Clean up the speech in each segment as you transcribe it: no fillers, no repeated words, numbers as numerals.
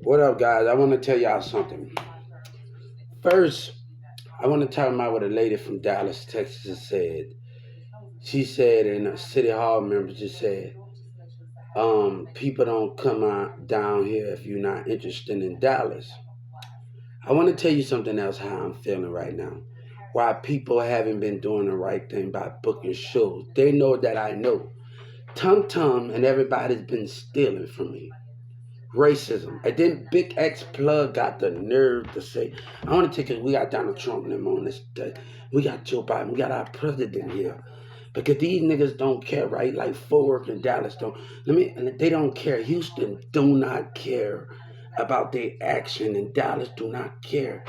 What up, guys? I want to tell y'all something. First, I want to talk about what a lady from Dallas, Texas said. She said, and a city hall member just said, people don't come out down here if you're not interested in Dallas. I want to tell you something else, how I'm feeling right now. Why people haven't been doing the right thing by booking shows. They know that I know. Tum Tum and everybody's been stealing from me. Racism. And then Big X Plug got the nerve to say, I want to take it. We got Donald Trump and them on this day. We got Joe Biden. We got our president here. Because these niggas don't care, right? Like Fort Worth and Dallas don't. They don't care. Houston do not care about their action, and Dallas do not care.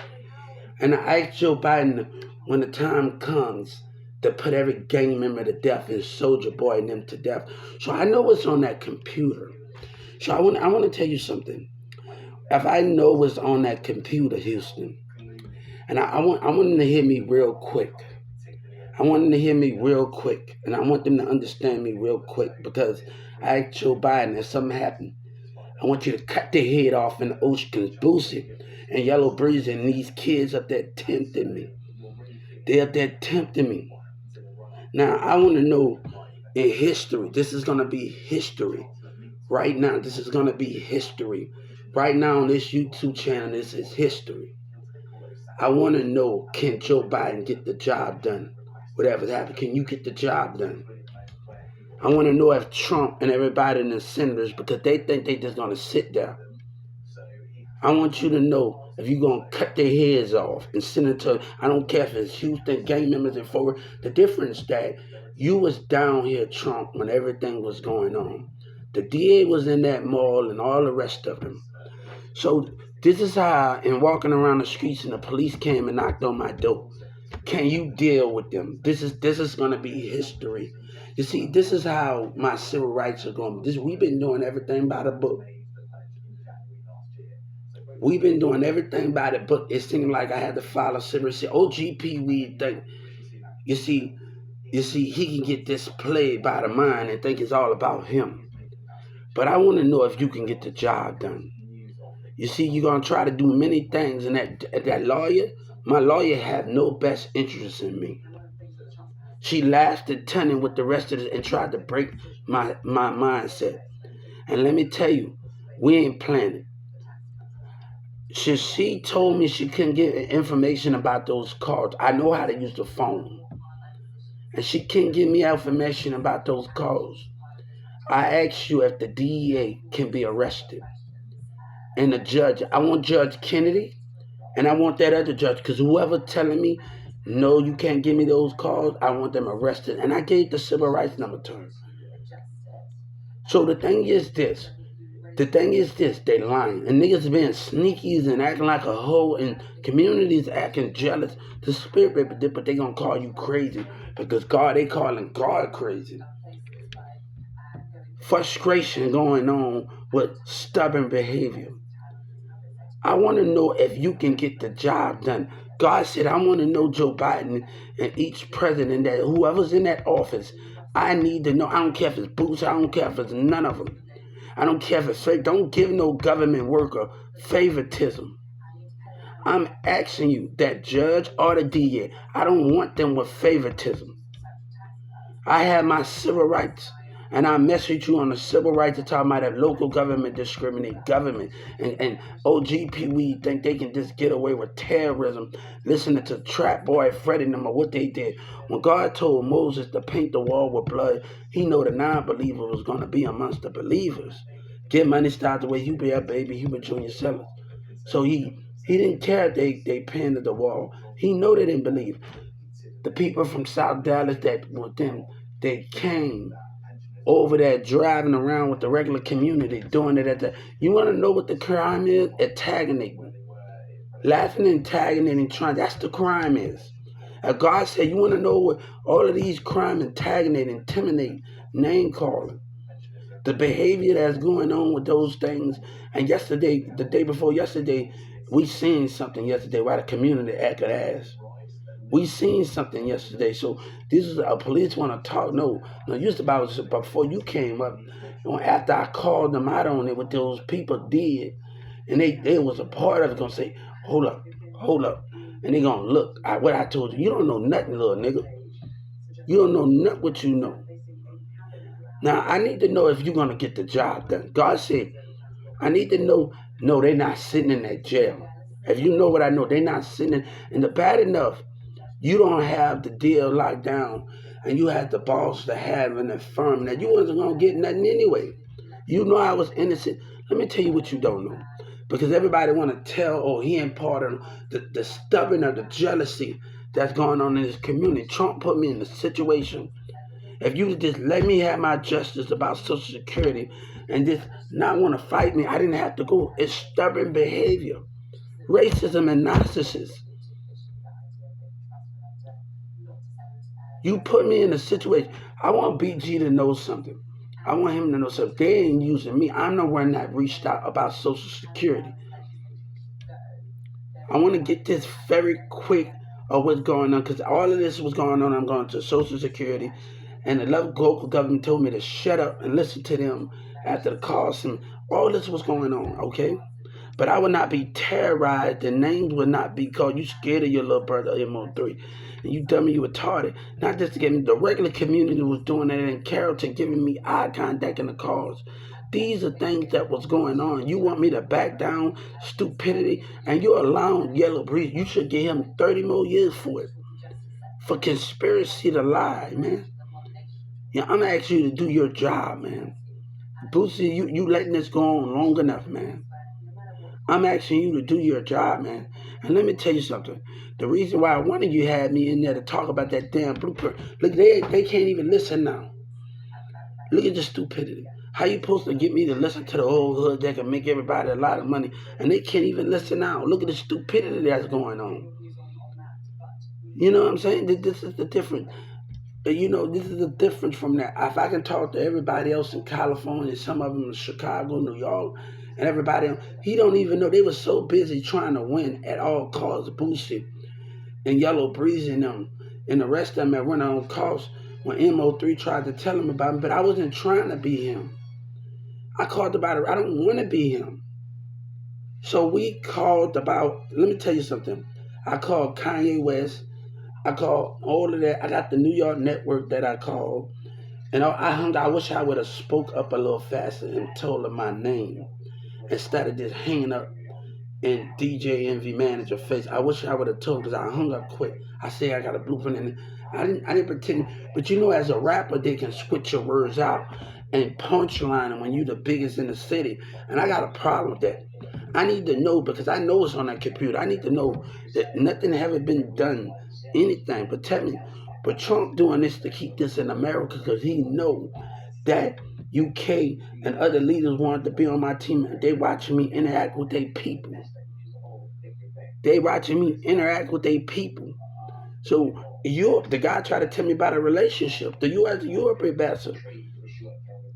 And I asked Joe Biden when the time comes to put every gang member to death and Soldier Boy and them to death. So I know what's on that computer. So I want to tell you something. If I know what's on that computer, Houston, and I want them to hear me real quick. I want them to hear me real quick, and I want them to understand me real quick because I asked Joe Biden if something happened. I want you to cut their head off in the Oceans, Boosie and Yellow Breeze and these kids up there tempting me. They're up there tempting me. Now, I want to know in history, this is going to be history. Right now, this is going to be history. Right now on this YouTube channel, this is history. I want to know, can Joe Biden get the job done? Whatever's happened, can you get the job done? I want to know if Trump and everybody in the senators, because they think they just going to sit there. I want you to know if you're going to cut their heads off and send it to, I don't care if it's Houston gang members and forward. The difference that you was down here, Trump, when everything was going on. The DA was in that mall and all the rest of them. So this is how, in walking around the streets and the police came and knocked on my door. Can you deal with them? This is going to be history. You see, this is how my civil rights are going. We've been doing everything by the book. We've been doing everything by the book. It seemed like I had to follow civil rights. OGP, we think, you see, he can get this played by the mind and think it's all about him. But I want to know if you can get the job done. You see, you're going to try to do many things, and that lawyer, my lawyer have no best interest in me. She laughed at Tunning with the rest of it and tried to break my mindset. And let me tell you, we ain't planning. She told me she couldn't get information about those calls. I know how to use the phone. And she couldn't give me information about those calls. I asked you if the DEA can be arrested. And the judge, I want Judge Kennedy, and I want that other judge, because whoever telling me, no, you can't give me those calls, I want them arrested. And I gave the civil rights number to her. So the thing is this, they lying. And niggas being sneakies and acting like a hoe, and communities acting jealous. The spirit, but they gonna call you crazy because they calling God crazy. Frustration going on with stubborn behavior. I want to know if you can get the job done. God said, I want to know Joe Biden and each president, that whoever's in that office, I need to know. I don't care if it's Boots, I don't care if it's none of them. I don't care if it's fake. Don't give no government worker favoritism. I'm asking you, that judge or the DA, I don't want them with favoritism. I have my civil rights. And I message you on the civil rights to talk about that local government discriminate government. And OGP, we think they can just get away with terrorism, listening to Trap Boy Freddie them or what they did. When God told Moses to paint the wall with blood, he know the non-believer was going to be amongst the believers. Get money, start the way you be up, baby, Hubert Jr. Sellers. So he didn't care if they painted the wall. He know they didn't believe. The people from South Dallas that with them, they came over there driving around with the regular community, doing it at the. You want to know what the crime is? Antagonism. Laughing and antagonism, trying. That's the crime is. God said, you want to know what all of these crime, antagonate, intimidate, name calling, the behavior that's going on with those things. And yesterday, the day before yesterday, we seen something yesterday why the community acted ass. We seen something yesterday. So this is a police want to talk. No, used about before you came up. After I called them out on it, what those people did, and they was a part of it. Gonna say, hold up, and they gonna look. What I told you, you don't know nothing, little nigga. You don't know nothing what you know. Now I need to know if you're gonna get the job done. God said, I need to know. No, they're not sitting in that jail. If you know what I know, they're not sitting in. And the bad enough, you don't have the deal locked down, and you had the boss to have an affirm that you wasn't gonna get nothing anyway. You know I was innocent. Let me tell you what you don't know, because everybody want to tell, oh, he ain't part of the stubborn or the jealousy that's going on in this community. Trump put me in the situation. If you just let me have my justice about Social Security and just not want to fight me, I didn't have to go. It's stubborn behavior, racism, and narcissism. You put me in a situation. I want BG to know something. I want him to know something. They ain't using me. I'm the one that reached out about Social Security. I want to get this very quick of what's going on, because all of this was going on. I'm going to Social Security, and the local government told me to shut up and listen to them after the calls, and all this was going on, okay? But I would not be terrorized. The names would not be called. You scared of your little brother, MO3. And you dummy, you retarded. Not just to get me. The regular community was doing that in Carrollton, giving me eye contact in the calls. These are things that was going on. You want me to back down stupidity, and you're allowing Yellow Breeze. You should give him 30 more years for it. For conspiracy to lie, man. Yeah, I'm asking you to do your job, man. Boosie, you letting this go on long enough, man. I'm asking you to do your job, man. And let me tell you something. The reason why one of you had me in there to talk about that damn blueprint, look, they can't even listen now. Look at the stupidity. How you supposed to get me to listen to the old hood that can make everybody a lot of money, and they can't even listen now? Look at the stupidity that's going on. You know what I'm saying? This is the difference. This is the difference from that. If I can talk to everybody else in California, some of them in Chicago, New York, and everybody else, he don't even know. They were so busy trying to win at all costs, Boosie and Yellow Breeze and them, and the rest of them that went on calls when MO3 tried to tell him about him, but I wasn't trying to be him. I called about it. I don't want to be him. So we called about, let me tell you something. I called Kanye West. I called all of that. I got the New York network that I called. And I wish I would have spoke up a little faster and told them my name instead of just hanging up in DJ Envy manager face. I wish I would have told, because I hung up quick. I say I got a blueprint, and I didn't pretend. But as a rapper, they can switch your words out and punchline them when you're the biggest in the city. And I got a problem with that. I need to know, because I know it's on that computer. I need to know that nothing haven't been done, anything. But tell me, but Trump doing this to keep this in America, because he know that UK and other leaders wanted to be on my team, and they watching me interact with their people. They watching me interact with their people. So the guy tried to tell me about a relationship. The U.S. Europe ambassador.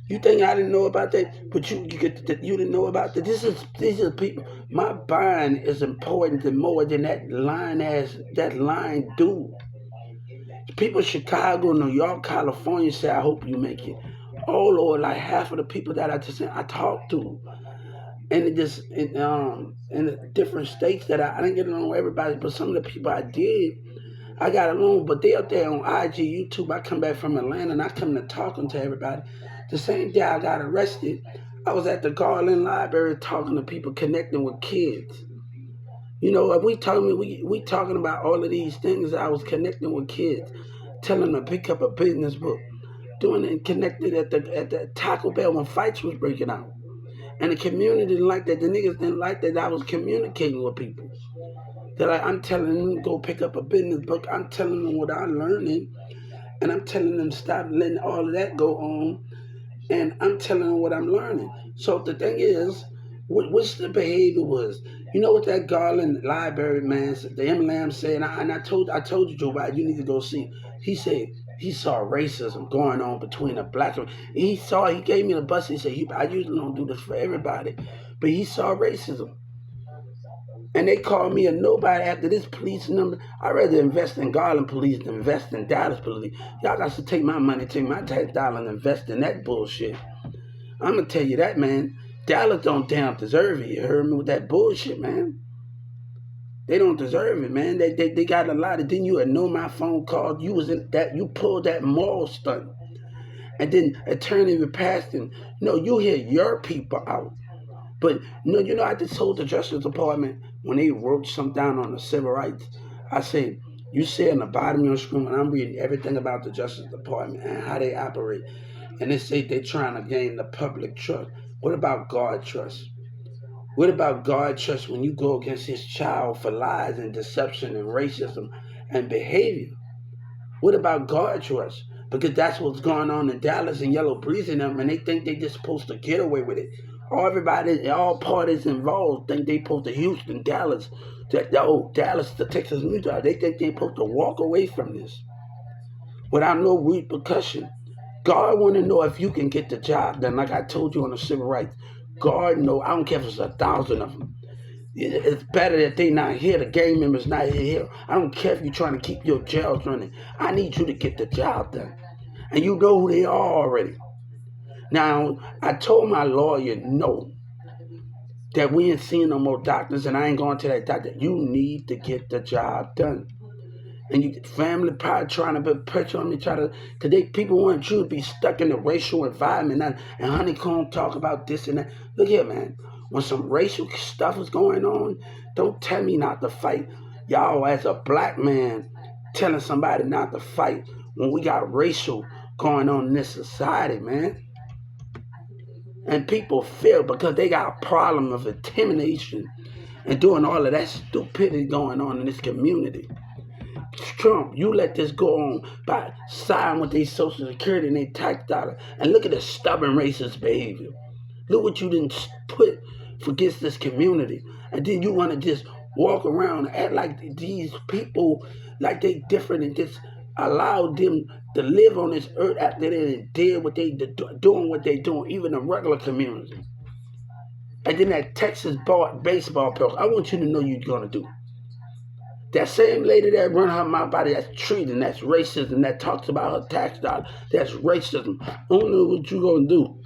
You think I didn't know about that? But you didn't know about that. These are people. My bond is important to more than that line dude. People in Chicago, New York, California say, I hope you make it. Oh Lord, like half of the people that I talked to, and it just in the different states that I didn't get along with everybody, but some of the people I did, I got along. But they up there on IG, YouTube. I come back from Atlanta and I come to talking to everybody. The same day I got arrested, I was at the Garland Library talking to people, connecting with kids. If we talking about all of these things, I was connecting with kids, telling them to pick up a business book, doing it connected at the Taco Bell when fights was breaking out. And the community didn't like that. The niggas didn't like that I was communicating with people. That I'm telling them go pick up a business book. I'm telling them what I'm learning. And I'm telling them stop letting all of that go on. And I'm telling them what I'm learning. So the thing is, what's the behavior was? You know what that Garland Library man said, the MLM said, and I told you, Joe Biden, you need to go see. He said he saw racism going on between the black and he gave me the bus. He said, I usually don't do this for everybody, but he saw racism. And they call me a nobody after this police number. I'd rather invest in Garland police than invest in Dallas police. Y'all got to take my money, take my tax dollar and invest in that bullshit. I'm going to tell you that, man. Dallas don't damn deserve it. You heard me with that bullshit, man. They don't deserve it, man. They got a lot of, then you had know my phone call. You was in that, you pulled that mall stunt. And then attorney passed and, you hear your people out. But, I just told the Justice Department when they wrote something down on the civil rights, I said, you see in the bottom of your screen when I'm reading everything about the Justice Department and how they operate, and they say they're trying to gain the public trust. What about God trust? What about God trust when you go against his child for lies and deception and racism and behavior? What about God trust? Because that's what's going on in Dallas and Yellow Breeze and them, and they think they just supposed to get away with it. All parties involved think they supposed to Houston, Dallas, Dallas, the Texas Mutual. They think they supposed to walk away from this without no repercussion. God want to know if you can get the job done. Like I told you on the civil rights, God know. I don't care if it's 1,000 of them. It's better that they not here. The gang members not here. I don't care if you're trying to keep your jails running. I need you to get the job done, and you know who they are already. Now, I told my lawyer, no, that we ain't seeing no more doctors, and I ain't going to that doctor. You need to get the job done. And you family probably trying to put pressure on me, because people want you to be stuck in the racial environment. And Honeycomb talk about this and that. Look here, man. When some racial stuff is going on, don't tell me not to fight. Y'all, as a black man, telling somebody not to fight when we got racial going on in this society, man. And people feel because they got a problem of intimidation and doing all of that stupidity going on in this community. Trump, you let this go on by signing with their Social Security and their tax dollar. And look at the stubborn racist behavior. Look what you didn't put against this community. And then you want to just walk around and act like these people, like they different, and just allow them to live on this earth after they did what they doing what they doing, even in regular community. And then that Texas baseball player, I want you to know you're going to do. That same lady that run her mouth body, that's treating, that's racism, that talks about her tax dollar, that's racism. I don't know what you're going to do.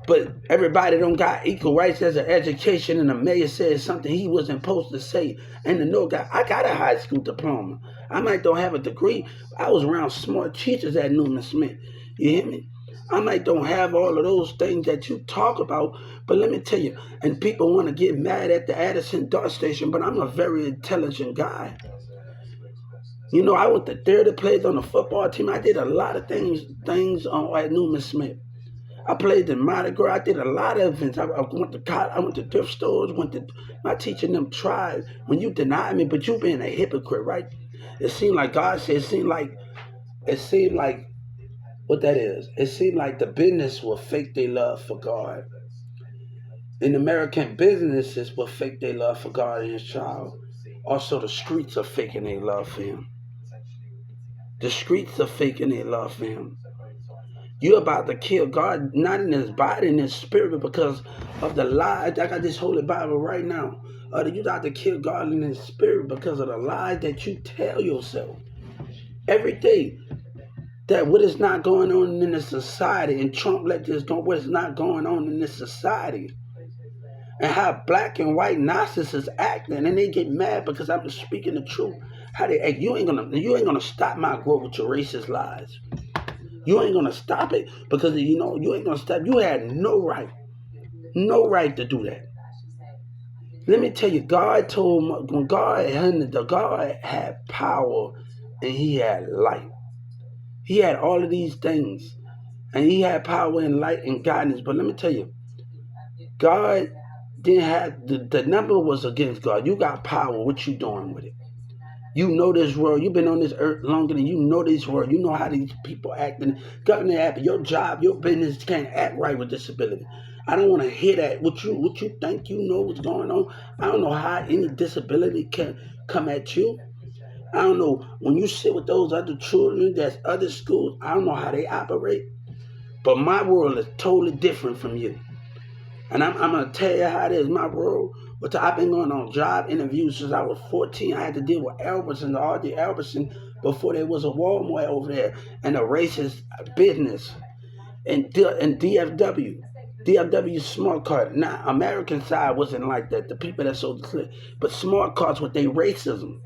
But everybody don't got equal rights as an education, and the mayor said something he wasn't supposed to say. And the guy, I got a high school diploma. I might don't have a degree. I was around smart teachers at Newman Smith. You hear me? I might don't have all of those things that you talk about, but let me tell you, and people want to get mad at the Addison Dart Station, but I'm a very intelligent guy. I went to theater, played on the football team. I did a lot of things at Newman Smith. I played in Mardi Gras. I did a lot of events. I went to college. I went to thrift stores. My teacher them tried. When you deny me, but you being a hypocrite, right? It seemed like God said. It seemed like what that is. It seemed like the business will fake their love for God. In American businesses will fake their love for God and His child. Also, the streets are faking their love for Him. The streets are faking their love for Him. You're about to kill God, not in His body, in His spirit, but because of the lies. I got this Holy Bible right now. You're about to kill God in His spirit because of the lies that you tell yourself every day. That what is not going on in this society, and Trump let this go, what is not going on in this society. And how black and white narcissists acting, and they get mad because I'm speaking the truth. How they act. You ain't gonna stop my growth with your racist lies. You ain't gonna stop it because you ain't gonna stop. You had no right to do that. Let me tell you, God told when God had power and He had light. He had all of these things, and He had power and light and guidance. But let me tell you, God didn't have the number was against God. You got power. What you doing with it? You know this world. You've been on this earth longer than you know this world. You know how these people act. And Governor Abbott, your job, your business can't act right with disability. I don't want to hear that. What you think you know what's going on? I don't know how any disability can come at you. I don't know. When you sit with those other children, that's other schools, I don't know how they operate. But my world is totally different from you. And I'm gonna tell you how it is, my world. But I've been going on job interviews since I was 14. I had to deal with Albertson, R.D. Albertson, before there was a Walmart over there and a racist business and DFW. DFW smart card. Now, American side wasn't like that. The people that sold the clip. But smart cards with their racism.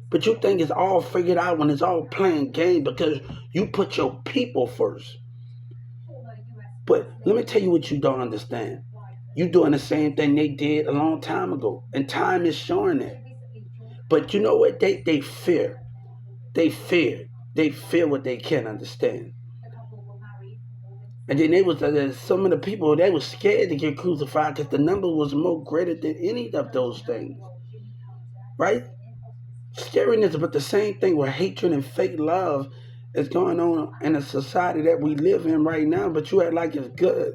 But you think it's all figured out when it's all playing game because you put your people first. But let me tell you what you don't understand. You doing the same thing they did a long time ago. And time is showing that. But you know what? They fear. They fear. They fear what they can't understand. And then they was some of the people they were scared to get crucified because the number was more greater than any of those things. Right? Scariness, but the same thing with hatred and fake love is going on in a society that we live in right now, but you act like it's good.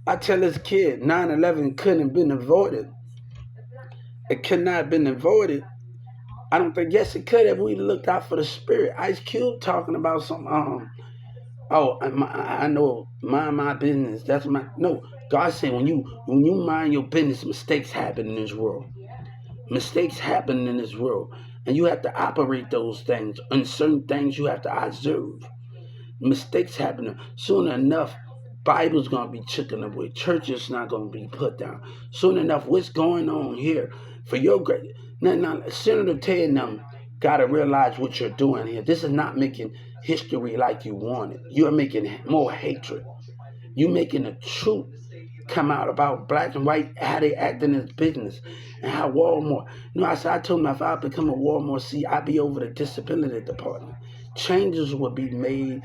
I tell this kid 9/11 couldn't have been avoided. It could not have been avoided. I don't think, yes, it could have. We looked out for the spirit. Ice Cube talking about some, I know, mind my business. That's my, no. God said when you mind your business, mistakes happen in this world. Mistakes happen in this world. And you have to operate those things. And certain things you have to observe. Mistakes happen. Soon enough, Bible's going to be taken away. Church is not going to be put down. Soon enough, what's going on here? For your great... Now, Senator Ted and them got to realize what you're doing here. This is not making history like you want it. You're making more hatred. You're making the truth come out about black and white, how they act in this business, and how Walmart. I told him if I become a Walmart I'd be over the disability department. Changes will be made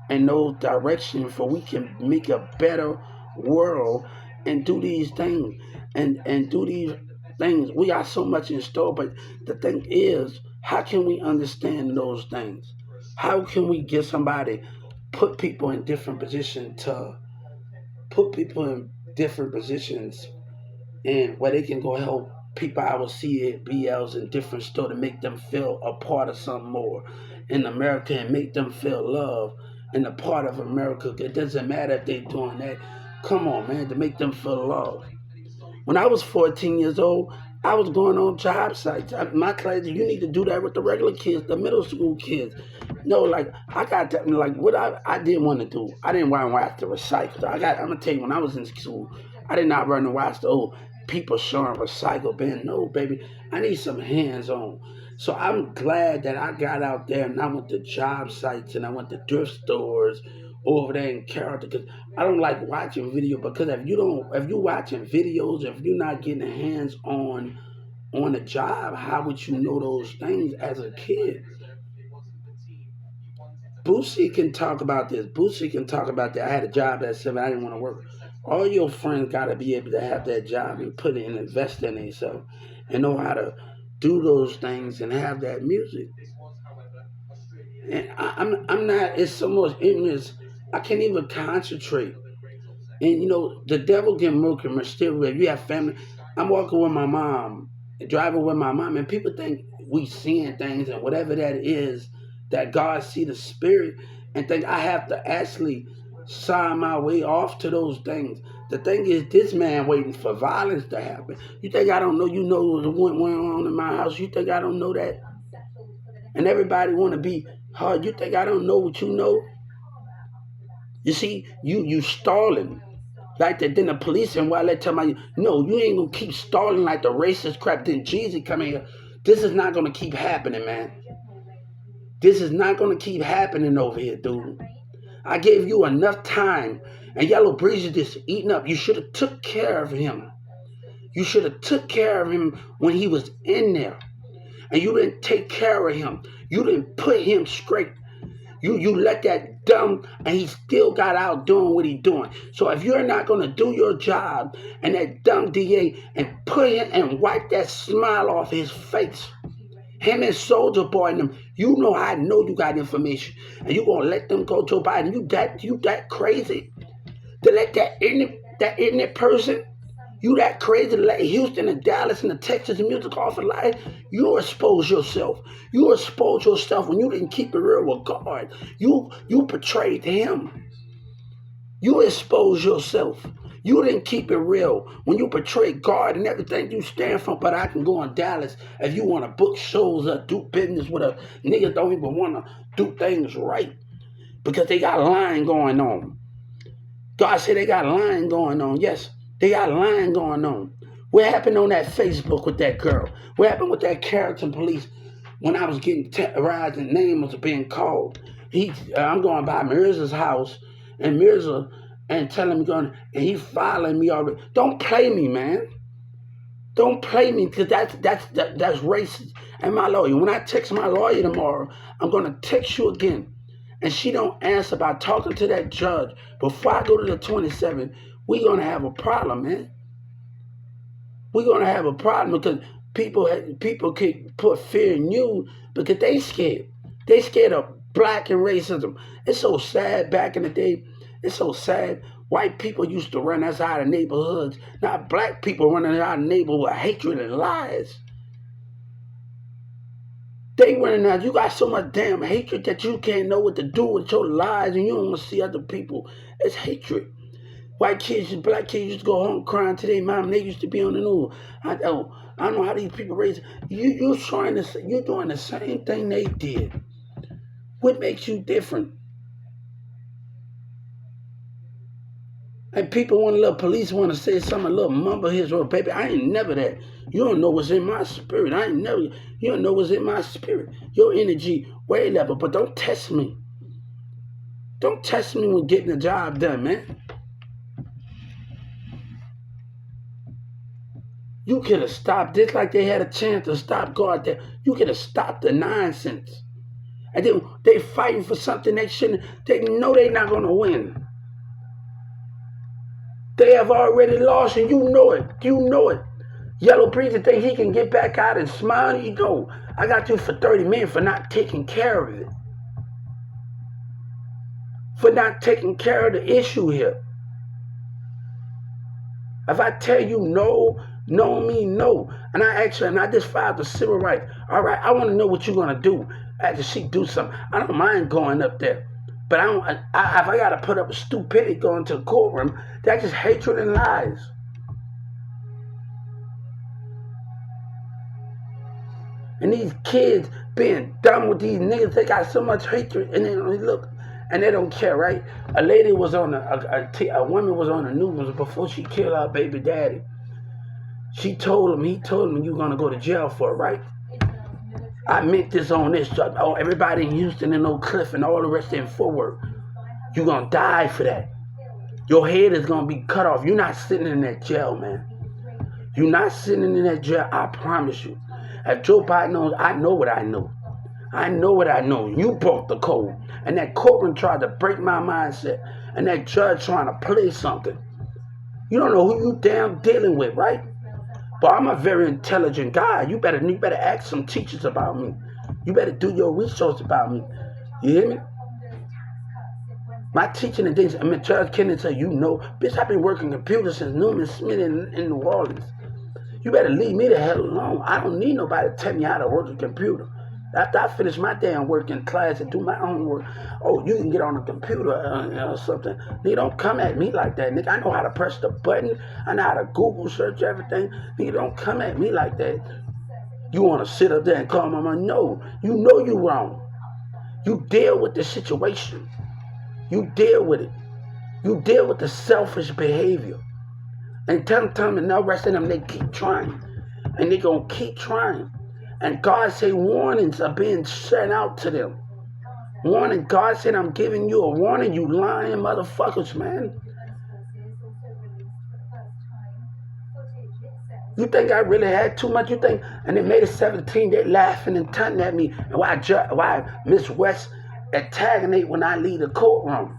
in those directions for we can make a better world and do these things and do these things. We got so much in store, but the thing is, how can we understand those things? How can we get somebody, put people in different positions and where they can go help people I will see at BLs in different stores to make them feel a part of something more in America and make them feel love and a part of America. It doesn't matter if they're doing that. Come on, man, to make them feel love. When I was 14 years old, I was going on job sites. My class, you need to do that with the regular kids, the middle school kids. No, like I got to, like what I didn't want to do. I didn't want to watch the recycle. I'm gonna tell you, when I was in school, I did not run to watch the people showing recycle bin. No, baby, I need some hands-on. So I'm glad that I got out there and I went to job sites and I went to thrift stores over there in Carrollton, because I don't like watching video, because if you're watching videos, if you're not getting hands on a job, how would you know those things as a kid? Boosie can talk about this. Boosie can talk about that. I had a job at 7. I didn't want to work. All your friends got to be able to have that job and put it and invest in themselves and know how to do those things and have that music. And I'm not, it's so much ignorance. I can't even concentrate. And the devil can murk and mysterious. If you have family, I'm walking with my mom, driving with my mom, and people think we seeing things and whatever that is, that God see the spirit, and think I have to actually sign my way off to those things. The thing is, this man waiting for violence to happen. You think I don't know? You know what went on in my house. You think I don't know that? And everybody want to be hard. You think I don't know what you know? You see, you stalling like that. Then the police and while they tell me, no, you ain't gonna keep stalling like the racist crap. Then Jesus come here. This is not gonna keep happening, man. This is not gonna keep happening over here, dude. I gave you enough time, and Yellow Breeze is just eating up. You should have took care of him. You should have took care of him when he was in there, and you didn't take care of him. You didn't put him straight. You let that dumb, and he still got out doing what he's doing. So if you're not going to do your job, and that dumb DA, and put him and wipe that smile off his face, him and Soldier Boy and them, you know I know you got information, and you going to let them go, Joe Biden. You that crazy to let that ignorant person, you that crazy to let Houston and Dallas and the Texas music off of life. You expose yourself. You expose yourself when you didn't keep it real with God. You betrayed him. You expose yourself. You didn't keep it real. When you portray God and everything you stand for, but I can go in Dallas if you want to book shows or do business with a nigga don't even want to do things right because they got lying going on. God said they got lying going on. Yes, they got lying going on. What happened on that Facebook with that girl? What happened with that Carrollton police when I was getting terrorized and name was being called? I'm going by Mirza's house and Mirza and telling me going and he following me already. Don't play me, man. Don't play me because that's racist. And my lawyer, when I text my lawyer tomorrow, I'm gonna text you again. And she don't answer by talking to that judge before I go to the 27th, we're gonna have a problem, man. We're gonna have a problem because people can put fear in you because they scared. They scared of black and racism. It's so sad back in the day. It's so sad. White people used to run us out of neighborhoods. Now black people running out of neighborhoods with hatred and lies. They running out. You got so much damn hatred that you can't know what to do with your lives and you don't want to see other people. It's hatred. White kids and black kids used to go home crying to their mom. They used to be on the news. I don't know how these people raise. You're doing the same thing they did. What makes you different? And people want a little police want to say something, a little mumble his or baby. I ain't never that. You don't know what's in my spirit. You don't know what's in my spirit. Your energy way level, but don't test me. Don't test me when getting the job done, man. You could have stopped this like they had a chance to stop God there. You could have stopped the nonsense. And then they fighting for something they shouldn't. They know they're not going to win. They have already lost and you know it. You know it. Yellow Breezy think he can get back out and smile. You know, I got you for 30 minutes for not taking care of it. For not taking care of the issue here. If I tell you no, no mean no. And I just filed the civil rights. All right, I want to know what you're going to do after she do something. I don't mind going up there. But if I got to put up with stupidity going to the courtroom, that's just hatred and lies. And these kids being dumb with these niggas, they got so much hatred and they look, and they don't care, right? A lady was on a woman was on the news before she killed her baby daddy. He told him, you're going to go to jail for it, right? I meant this on this. Oh, everybody in Houston and Oak Cliff and all the rest in Fort Worth. You're going to die for that. Your head is going to be cut off. You're not sitting in that jail, man. You're not sitting in that jail, I promise you. If Joe Biden knows, I know what I know. I know what I know. You broke the code. And that courtroom tried to break my mindset. And that judge trying to play something. You don't know who you damn dealing with, right? But I'm a very intelligent guy. You better ask some teachers about me. You better do your research about me. You hear me? My teaching and things, Judge Kennedy said, bitch, I've been working computers since Newman Smith in New Orleans. You better leave me the hell alone. I don't need nobody to tell me how to work a computer. After I finish my damn work in class and do my own work, oh, you can get on a computer or something. Nigga, don't come at me like that, nigga. I know how to press the button. I know how to Google search everything. Nigga, don't come at me like that. You want to sit up there and call my mom? No, you know you wrong. You deal with the situation. You deal with it. You deal with the selfish behavior. And tell them and the rest of them, they keep trying. And they going to keep trying. And God say warnings are being sent out to them. Warning. God said, I'm giving you a warning, you lying motherfuckers, man. You think I really had too much? You think? And they made it 17. They laughing and taunting at me. And why Miss West antagonate when I leave the courtroom?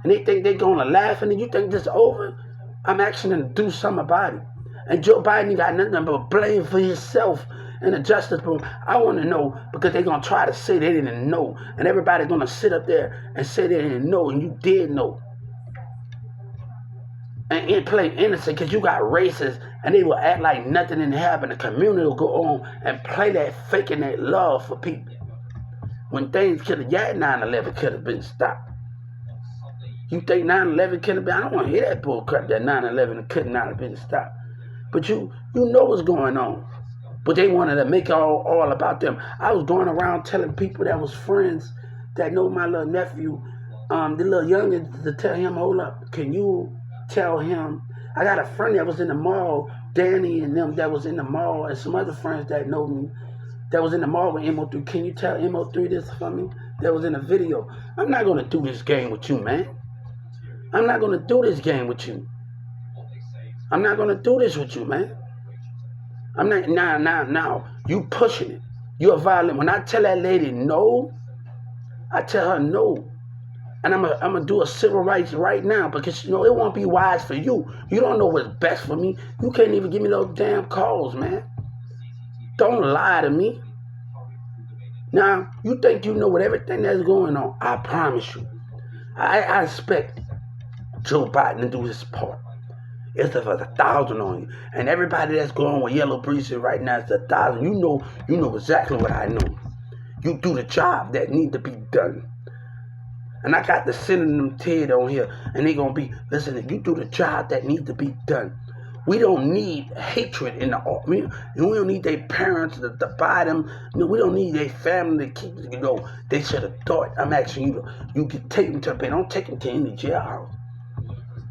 And they think they're going to laugh, and then you think this is over? I'm actually going to do something about it. And Joe Biden got nothing but blame for himself in the justice room. I want to know because they're going to try to say they didn't know. And everybody's going to sit up there and say they didn't know, and you did know. And play innocent because you got racists, and they will act like nothing didn't happen. The community will go on and play that faking that love for people. When things could have, 9/11 could have been stopped. You think 9/11 couldn't have been? I don't want to hear that bull crap that 9/11 could not have been stopped. But you know what's going on. But they wanted to make it all about them. I was going around telling people that was friends that know my little nephew, the little youngin, to tell him, hold up, can you tell him? I got a friend that was in the mall, Danny and them that was in the mall, and some other friends that know me that was in the mall with MO3. Can you tell MO3 this for me? That was in a video. I'm not going to do this game with you, man. I'm not going to do this game with you. I'm not going to do this with you, man. I'm not, now. You pushing it. You're violent. When I tell that lady no, I tell her no. And I'm gonna do a civil rights right now because, it won't be wise for you. You don't know what's best for me. You can't even give me those damn calls, man. Don't lie to me. Now, you think you know what everything that's going on. I promise you. I expect Joe Biden to do his part. It's a 1,000 on you. And everybody that's going with Yellow Breezes right now is 1,000. You know exactly what I know. You do the job that need to be done. And I got the synonym Ted on here, and they gonna be, listen, you do the job that needs to be done. We don't need hatred in the we don't need their parents to divide them. We don't need their family to keep, they should have thought. I'm asking you you can take them to the bed. Don't take them to any jailhouse.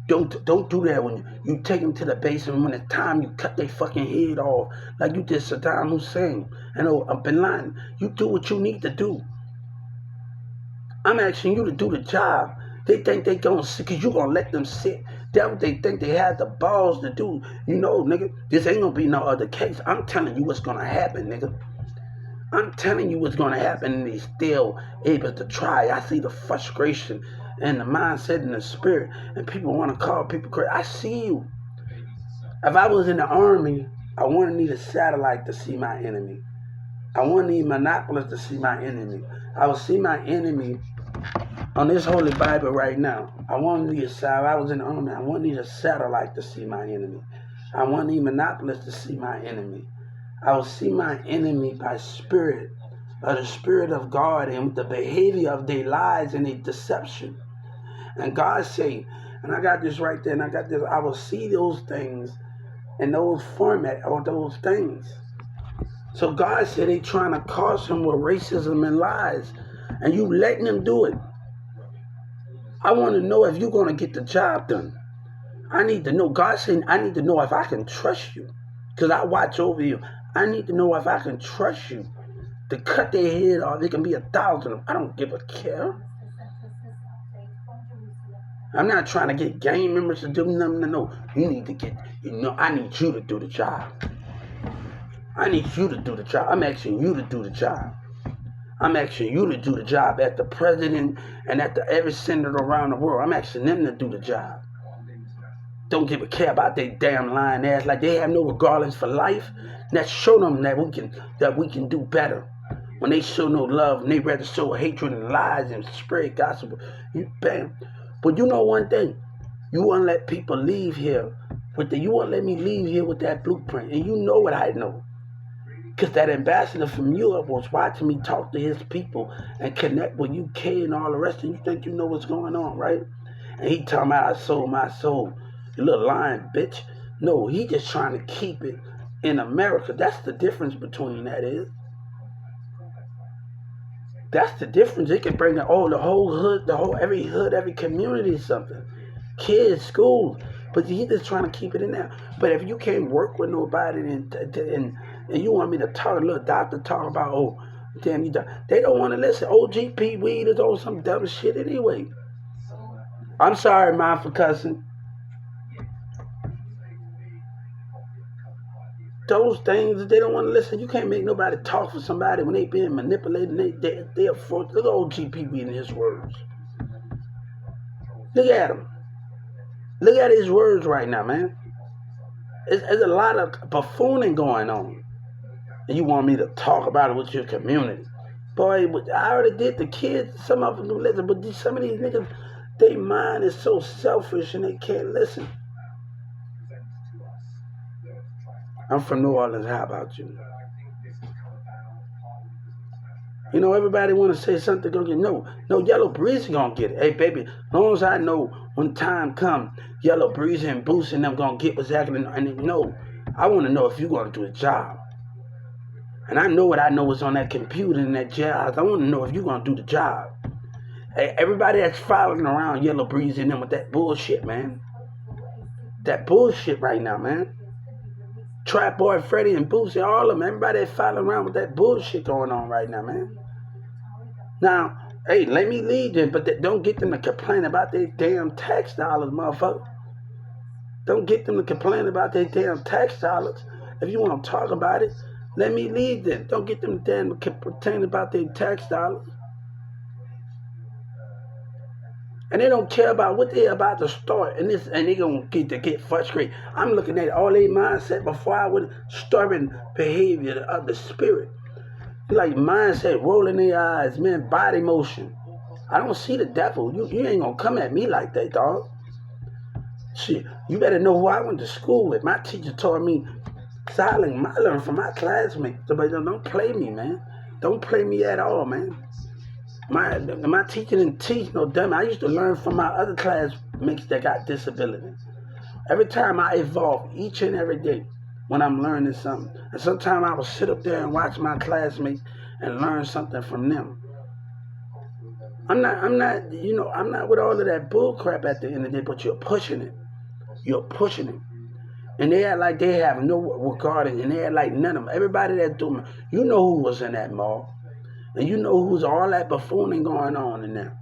Don't do that when you take them to the basement. When it's time, you cut their fucking head off like you did Saddam Hussein and Bin Laden. You do what you need to do. I'm asking you to do the job. They think they gonna sit because you gonna let them sit. That's what they think they have the balls to do. Nigga, this ain't gonna be no other case. I'm telling you what's gonna happen, nigga. I'm telling you what's gonna happen, and they still able to try. I see the frustration and the mindset and the spirit, and people want to call people crazy. I see you. If I was in the army, I wouldn't need a satellite to see my enemy. I wouldn't need monopolies to see my enemy. I would see my enemy on this Holy Bible right now. I wouldn't need a satellite. I was in the army. I wouldn't need a satellite to see my enemy. I wouldn't need monopolies to see my enemy. I will see my enemy by spirit, by the spirit of God and the behavior of their lies and their deception. And God say, and I got this right there, and I got this, I will see those things in those format or those things. So God said they trying to cause him with racism and lies, and you letting them do it. I want to know if you're going to get the job done. I need to know. God said I need to know if I can trust you, because I watch over you. I need to know if I can trust you to cut their head off. It can be 1,000 of them. I don't give a care. I'm not trying to get gang members to do nothing. No, you need to get, I need you to do the job. I need you to do the job. I'm asking you to do the job. I'm asking you to do the job at the president and at every senator around the world. I'm asking them to do the job. Don't give a care about their damn lying ass like they have no regardless for life. Let's show them that we can do better. When they show no love and they rather show hatred and lies and spread gospel, bam. But you know one thing, you won't let people leave here you won't let me leave here with that blueprint, and you know what I know. Because that ambassador from Europe was watching me talk to his people and connect with UK and all the rest, and you think you know what's going on, right? And he talking about I sold my soul. You little lying bitch. No, he just trying to keep it in America. That's the difference between that is. That's the difference. It can bring the whole hood, every community something. Kids, schools. But he's just trying to keep it in there. But if you can't work with nobody and you want me to talk, a little doctor talk about, damn, they don't want to listen. OGP weed is on some dumb shit anyway. I'm sorry, man, for cussing. Those things, they don't want to listen. You can't make nobody talk for somebody when they being manipulated. They're forced. Look at OGP reading his words. Look at him. Look at his words right now, man. There's a lot of buffooning going on. And you want me to talk about it with your community. Boy, I already did the kids. Some of them don't listen. But some of these niggas, their mind is so selfish and they can't listen. I'm from New Orleans. How about you? You know, everybody want to say something gonna get no Yellow Breezy gonna get it. Hey baby, as long as I know when time come, Yellow Breezy and Boosie and them gonna get what's happening. And no, I want to know if you gonna do a job. And I know what I know is on that computer in that jail. I want to know if you gonna do the job. Hey, everybody that's following around Yellow Breezy and them with that bullshit, man. That bullshit right now, man. Trap Boy, Freddie, and Boosie, all of them, everybody that's following around with that bullshit going on right now, man. Now, hey, let me lead them, but don't get them to complain about their damn tax dollars, motherfucker. Don't get them to complain about their damn tax dollars. If you want to talk about it, let me lead them. Don't get them damn to complain about their tax dollars. And they don't care about what they're about to start, and they gonna get frustrated. I'm looking at all their mindset before I would disturbing behavior of the spirit. Like mindset, rolling their eyes, man, body motion. I don't see the devil. You ain't gonna come at me like that, dog. Shit, you better know who I went to school with. My teacher taught me silent. I learned from my classmates. So don't play me, man. Don't play me at all, man. My teacher didn't teach no dumb. I used to learn from my other classmates that got disability. Every time I evolve, each and every day, when I'm learning something. And sometimes I will sit up there and watch my classmates and learn something from them. I'm not with all of that bull crap at the end of the day, but you're pushing it. You're pushing it. And they act like they have no regard, and they act like none of them. Everybody that's doing, you know who was in that mall. And you know who's all that buffooning going on in there.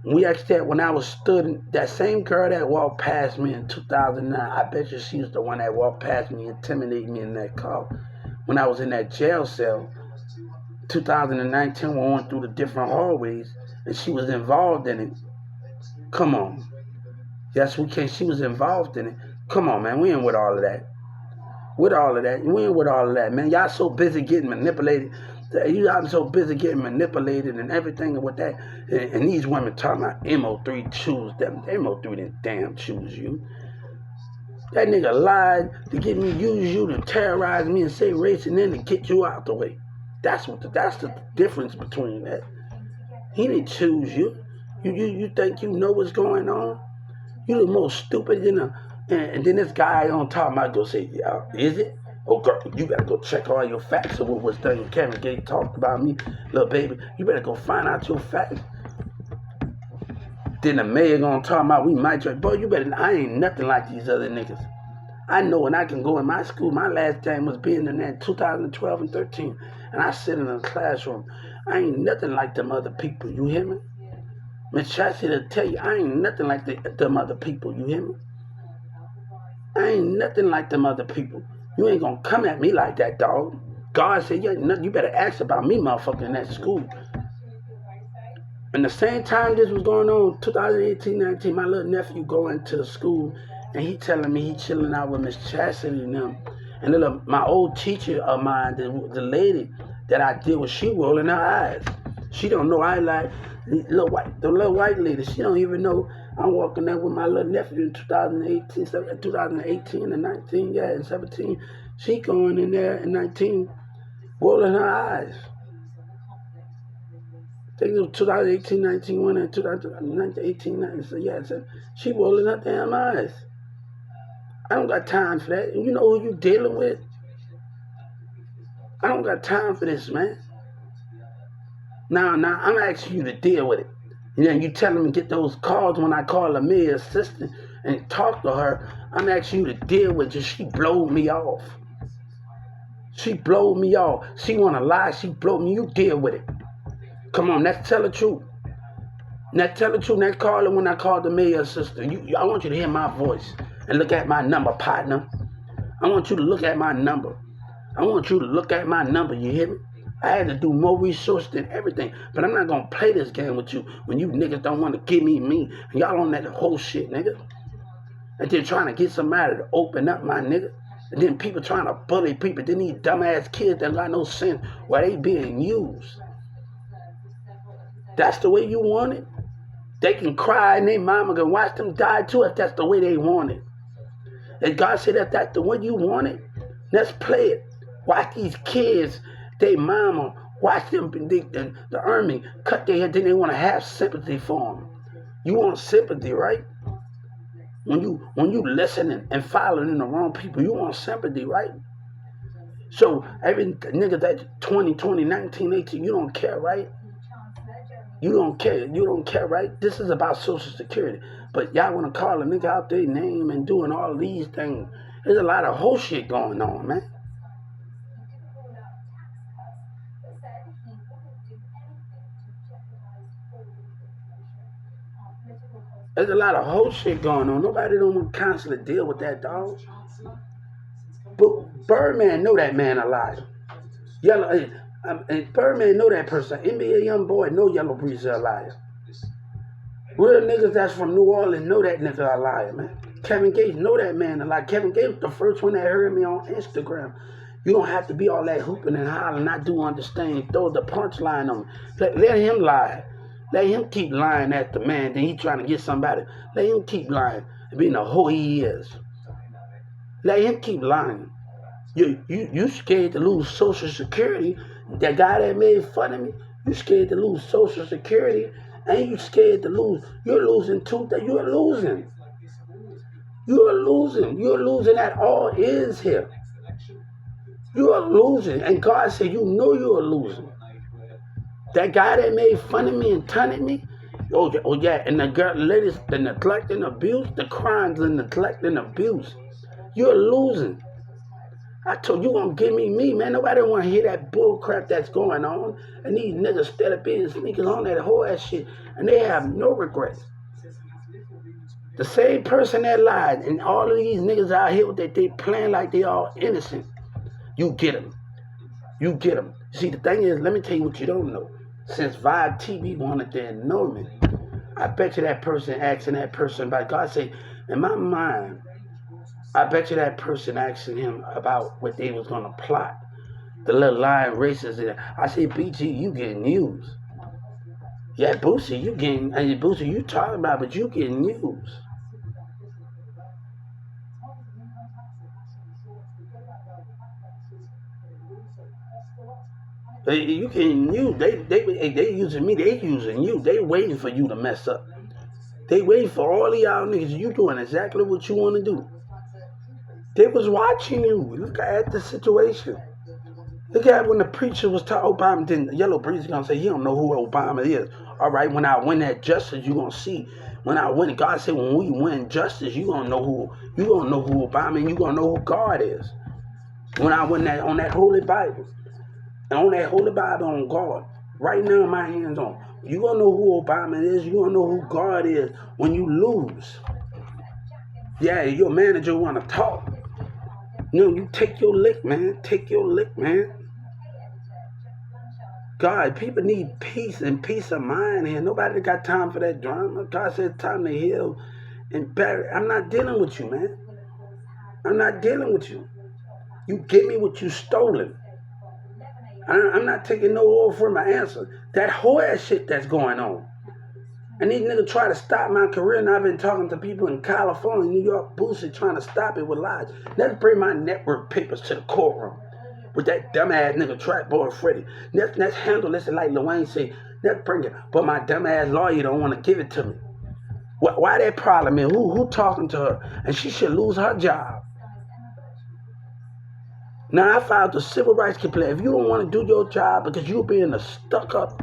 We asked that when I was studying, that same girl that walked past me in 2009, I bet you she was the one that walked past me, intimidating me in that car. When I was in that jail cell, 2019, we went through the different hallways, and she was involved in it. Come on. Yes, we can. She was involved in it. Come on, man. We ain't with all of that. We ain't with all of that, man. Y'all so busy getting manipulated. I'm so busy getting manipulated and everything with that. And these women talking about MO3 choose them. MO3 didn't damn choose you. That nigga lied to get me, use you to terrorize me and say race and then to get you out the way. That's the difference between that. He didn't choose you. You think you know what's going on? You the most stupid, and then this guy on top might go say, yeah, is it? Oh, girl, you better go check all your facts of what was done. Kevin Gates talked about me, little baby. You better go find out your facts. Then the mayor gonna talk about we might try. Boy, I ain't nothing like these other niggas. I know when I can go in my school. My last time was being in there 2012 and 13. And I sit in a classroom. I ain't nothing like them other people. You hear me? Miss Chassie will tell you, I ain't nothing like them other people. You hear me? I ain't nothing like them other people. You ain't gonna come at me like that, dog. God said, you better ask about me, motherfucker, in that school. And the same time this was going on, 2018, 19, my little nephew going to the school, and he telling me he chilling out with Miss Chastity and them. And my old teacher of mine, the lady that I deal with, she rolling her eyes. She don't know I like the little white lady. She don't even know I'm walking there with my little nephew in 2018 and 19, and 17. She going in there in 19, rolling her eyes. I think it was 2018, 19, went in 2018, 19. So she rolling her damn eyes. I don't got time for that. You know who you dealing with? I don't got time for this, man. Now, I'm asking you to deal with it. You telling me get those calls when I call the mayor assistant and talk to her. I'm asking you to deal with it. She blowed me off. She blowed me off. She want to lie. She blowed me. You deal with it. Come on, let's tell the truth. Let's tell the truth. Let's call her when I call the mayor assistant. I want you to hear my voice and look at my number, partner. I want you to look at my number. I want you to look at my number. You hear me? I had to do more research than everything. But I'm not going to play this game with you when you niggas don't want to give me. And y'all on that whole shit, nigga. And then trying to get somebody to open up, my nigga. And then people trying to bully people. Then these dumbass kids that got no sense while they being used. That's the way you want it? They can cry and their mama can watch them die too if that's the way they want it. And God said that that's the way you want it. Let's play it. Watch these kids, they mama Watch them, the army cut their head, then they want to have sympathy for them. You want sympathy, right? When you listening and following the wrong people, you want sympathy, right? So every nigga that 20, 20, 19, 18, you don't care, right? You don't care. You don't care, right? This is about Social Security. But y'all want to call a nigga out their name and doing all these things. There's a lot of whole shit going on, man. There's a lot of whole shit going on. Nobody don't constantly deal with that, dog. But Birdman know that man a liar. Yellow, and Birdman know that person. NBA young boy know Yellow Breeze a liar. Real niggas that's from New Orleans know that nigga a liar, man. Kevin Gates know that man a liar. Kevin Gates was the first one that heard me on Instagram. You don't have to be all that hooping and hollering. I do understand. Throw the punchline on me. Let him lie. Let him keep lying at the man. Then he trying to get somebody. Let him keep lying and being a hoe he is. Let him keep lying. You scared to lose Social Security. That guy that made fun of me, you scared to lose Social Security, and you scared to lose. You're losing too. You're losing. You're losing. You're losing at all is here. You are losing. And God said, you know you are losing. That guy that made fun of me and taunted me, oh yeah, and the ladies, the neglect and abuse, the crimes and neglect and abuse. You're losing. I told you gonna give me, man. Nobody wanna hear that bull crap that's going on. And these niggas still up in sneakers on that whole ass shit, and they have no regrets. The same person that lied, and all of these niggas out here with they playing like they all innocent. You get them. You get them. See, the thing is, let me tell you what you don't know. Since Vibe TV wanted to know me, I bet you that person asking that person about God say, in my mind, I bet you that person asking him about what they was gonna plot. The little lying racist. I say, BG, you getting news. Yeah, Boosie, you getting, and Boosie, you talking about, but you getting news. You getting news. They using me. They using you. They waiting for you to mess up. They waiting for all of y'all niggas. You doing exactly what you want to do. They was watching you. Look at the situation. Look at when the preacher was talking Obama, then Yellow Breeze gonna say he don't know who Obama is. All right, when I win that justice, you gonna see. When I win, God said when we win justice, you gonna know who Obama and you gonna know who God is. When I win that on that Holy Bible. And on that Holy Bible on God, right now my hands on. You gonna know who Obama is, you gonna know who God is when you lose. Yeah, your manager wanna talk. You take your lick, man. Take your lick, man. God, people need peace and peace of mind here. Nobody got time for that drama. God said time to heal and bury. I'm not dealing with you, man. I'm not dealing with you. You give me what you stolen. I'm not taking no oil for my answer. That whole ass shit that's going on. And these niggas try to stop my career, and I've been talking to people in California, New York, Boosie, trying to stop it with lies. Let's bring my network papers to the courtroom with that dumbass nigga track boy Freddie. Let's handle this like Lil Wayne say. Let's bring it. But my dumbass lawyer don't want to give it to me. Why that problem is? Who talking to her? And she should lose her job. Now I filed a civil rights complaint. If you don't want to do your job because you're being a stuck up,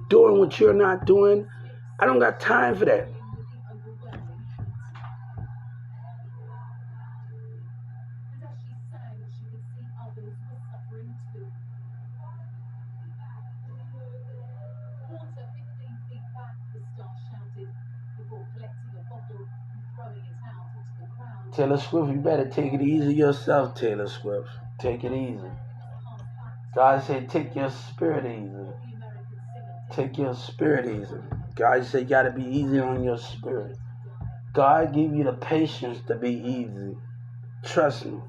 doing what you're not doing, I don't got time for that. Taylor Swift, you better take it easy yourself, Taylor Swift. Take it easy. God said, take your spirit easy. Take your spirit easy. God said, you got to be easy on your spirit. God give you the patience to be easy. Trust me.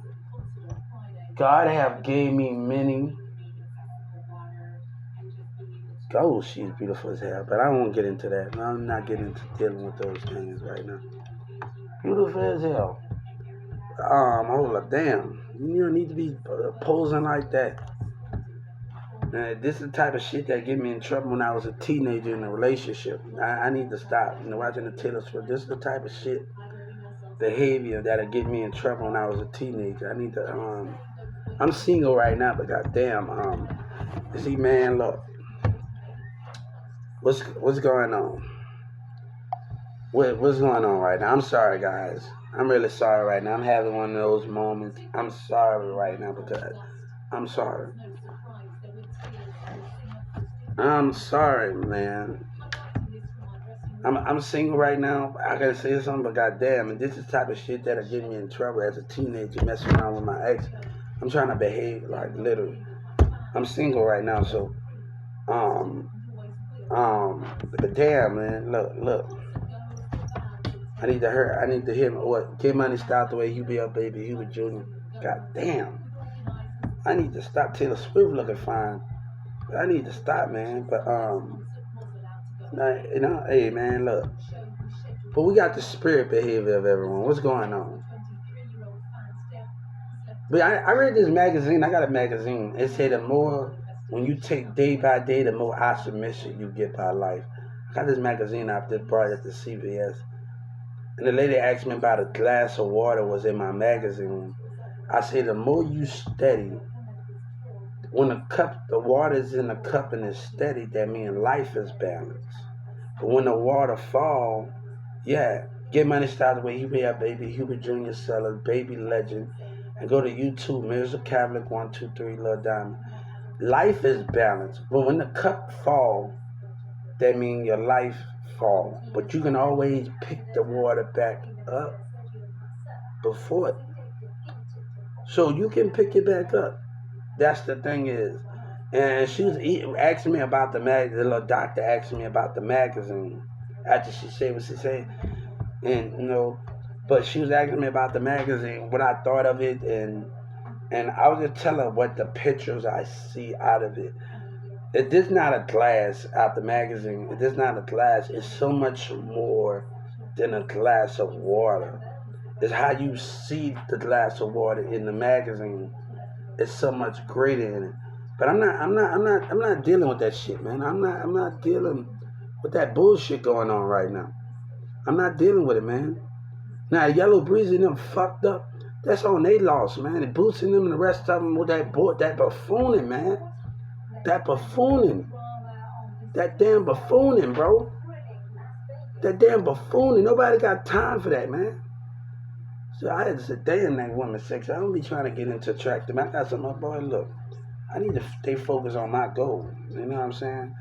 God have gave me many. Oh, she's beautiful as hell. But I won't get into that. I'm not getting into dealing with those things right now. Beautiful as hell. Hold up, damn. You don't need to be posing like that. This is the type of shit that get me in trouble when I was a teenager in a relationship. I need to stop. Watching the Taylor Swift. This is the type of shit, behavior that'll get me in trouble when I was a teenager. I need to. I'm single right now, but goddamn, see, man, look, what's going on? What's going on right now? I'm sorry, guys. I'm really sorry right now. I'm having one of those moments. I'm sorry right now because I'm sorry. I'm sorry, man. I'm single right now. I gotta say something, but goddamn, and this is the type of shit that'll get me in trouble as a teenager, messing around with my ex. I'm trying to behave like literally. I'm single right now, so um but damn, man, look. I need to hear what Get Money stop the way you be up, baby. Hubert Jr. God damn. I need to stop. Taylor Swift looking fine. I need to stop, man. But hey man, look. But we got the spirit behavior of everyone. What's going on? But I read this magazine. I got a magazine. It said the more when you take day by day, the more optimistic you get by life. I got this magazine I just brought it to CVS. And the lady asked me about a glass of water was in my magazine. I say the more you study, when the water is in the cup and it's steady, that means life is balanced. But when the water fall, yeah, Get Money style the way you be up, baby. Hubert Jr. Sellers, Baby Legend, and go to YouTube, Mirrors of Catholic 123 Lil Diamond. Life is balanced, but when the cup fall, that means your life fall. But you can always pick the water back up before it. So you can pick it back up. That's the thing is. And she was asking me about the magazine. The little doctor asked me about the magazine after she said what she said. And, but she was asking me about the magazine, what I thought of it. And I was just telling her what the pictures I see out of it. It is not a glass out the magazine. It is not a glass. It's so much more than a glass of water. It's how you see the glass of water in the magazine. It's so much greater in it. But I'm not dealing with that shit, man. I'm not dealing with that bullshit going on right now. I'm not dealing with it, man. Now Yellow Breezy and them fucked up. That's on they loss, man. And Boots and them and the rest of them with that buffooning, man. That buffooning. That damn buffooning, bro. That damn buffooning. Nobody got time for that, man. So I had to say, damn, that woman sexy. I don't be trying to get into attractive. I got something, boy, look. I need to stay focused on my goal. You know what I'm saying?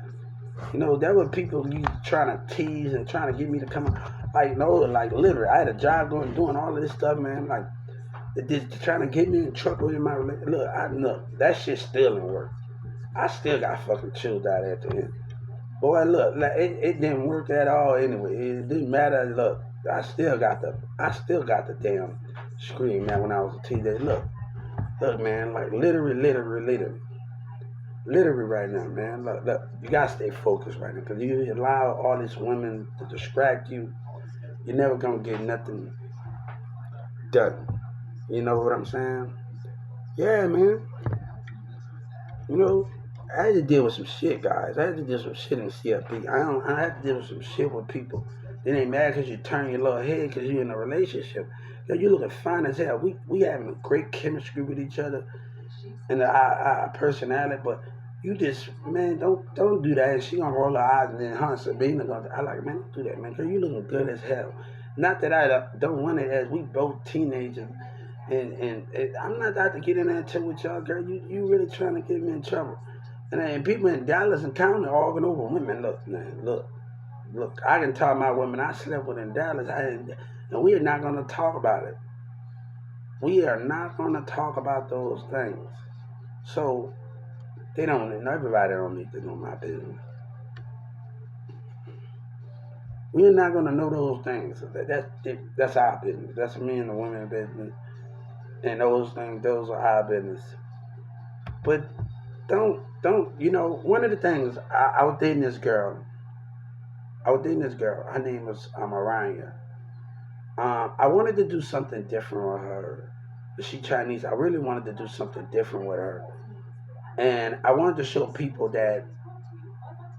That was people you trying to tease and trying to get me to come on. Like literally, I had a job doing all of this stuff, man. Like, trying to get me in trouble in my relationship. Look, that shit still didn't work. I still got fucking chilled out at the end. Boy, look, like, it didn't work at all anyway. It didn't matter. Look, I still got the damn scream, man, when I was a teenager. Look, man, like literally right now, man. Look, you gotta stay focused right now, because you allow all these women to distract you, you're never gonna get nothing done. You know what I'm saying? Yeah, man. I had to deal with some shit, guys. I had to deal with some shit in CFP. I had to deal with some shit with people. They ain't mad because you turn your little head because you're in a relationship. You looking fine as hell. We having a great chemistry with each other and our personality, but you just, man, don't do that. And she gonna roll her eyes and then Sabina gonna. I like, man, don't do that, man. Girl, you looking good as hell. Not that I don't want it, as we both teenagers, and I'm not out to get in that with y'all, girl. You really trying to get me in trouble. And people in Dallas and County arguing over women. Look, man, look. I can tell my women I slept with in Dallas, and we are not going to talk about it. We are not going to talk about those things. So everybody don't need to know my business. We're not going to know those things. That's our business. That's me and the women's business. And those things, those are our business. But don't, one of the things, I was dating this girl. Her name was Mariah. I wanted to do something different with her. She Chinese. I really wanted to do something different with her. And I wanted to show people that,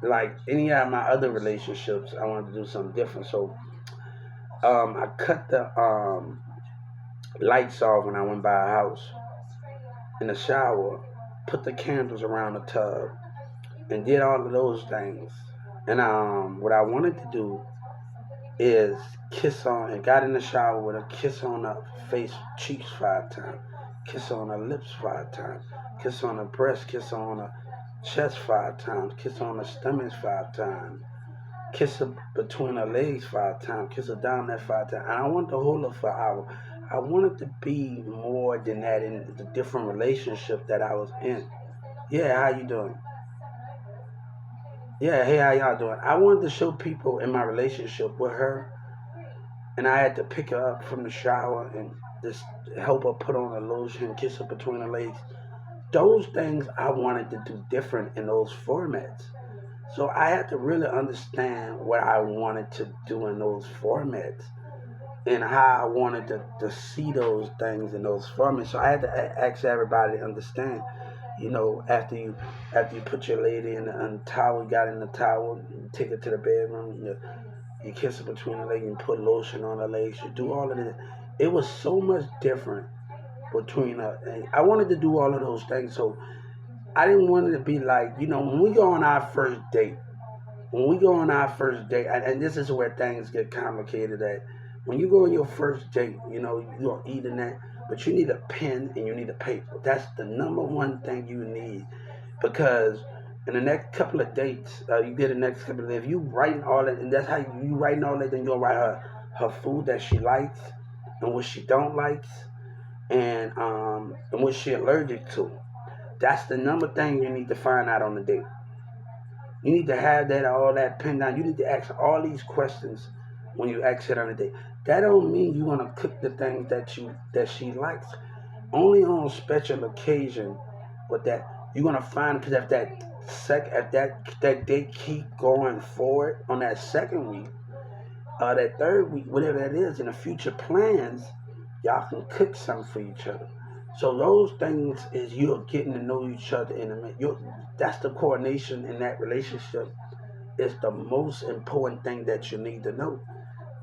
like any of my other relationships, I wanted to do something different. So I cut the lights off when I went by a house in the shower, put the candles around the tub, and did all of those things. And what I wanted to do is kiss on, and got in the shower with a kiss on the face, cheeks 5 times, kiss on the lips 5 times, kiss on the breast, kiss on the chest 5 times, kiss on the stomach 5 times, kiss her between her legs 5 times, kiss her down there 5 times. And I want to hold her for an hour. I wanted to be more than that in the different relationship that I was in. Yeah, how you doing? Yeah, hey, how y'all doing? I wanted to show people in my relationship with her, and I had to pick her up from the shower and just help her put on a lotion, kiss her between her legs. Those things I wanted to do different in those formats. So I had to really understand what I wanted to do in those formats and how I wanted to see those things in those formats. So I had to ask everybody to understand. After you put your lady in the towel, you got in the towel, you take her to the bedroom, you kiss her between the legs, you put lotion on her legs, you do all of this. It was so much different between her. And I wanted to do all of those things, so I didn't want it to be like, when we go on our first date, and this is where things get complicated at. When you go on your first date, you're eating that, but you need a pen and you need a paper. That's the number one thing you need, because in the next couple of dates, you get the next couple of days, if you writing all that, and that's how you writing all that, then you'll write her food that she likes and what she don't likes, and what she allergic to. That's the number thing you need to find out on the date. You need to have that all that pinned down. You need to ask all these questions when you ask it on a date. That don't mean you want to cook the things that she likes. Only on special occasion, with that you're gonna find, because if that date keep going forward on that second week, that third week, whatever that is, in the future plans, y'all can cook something for each other. So those things is you're getting to know each other that's the coordination in that relationship. Is the most important thing that you need to know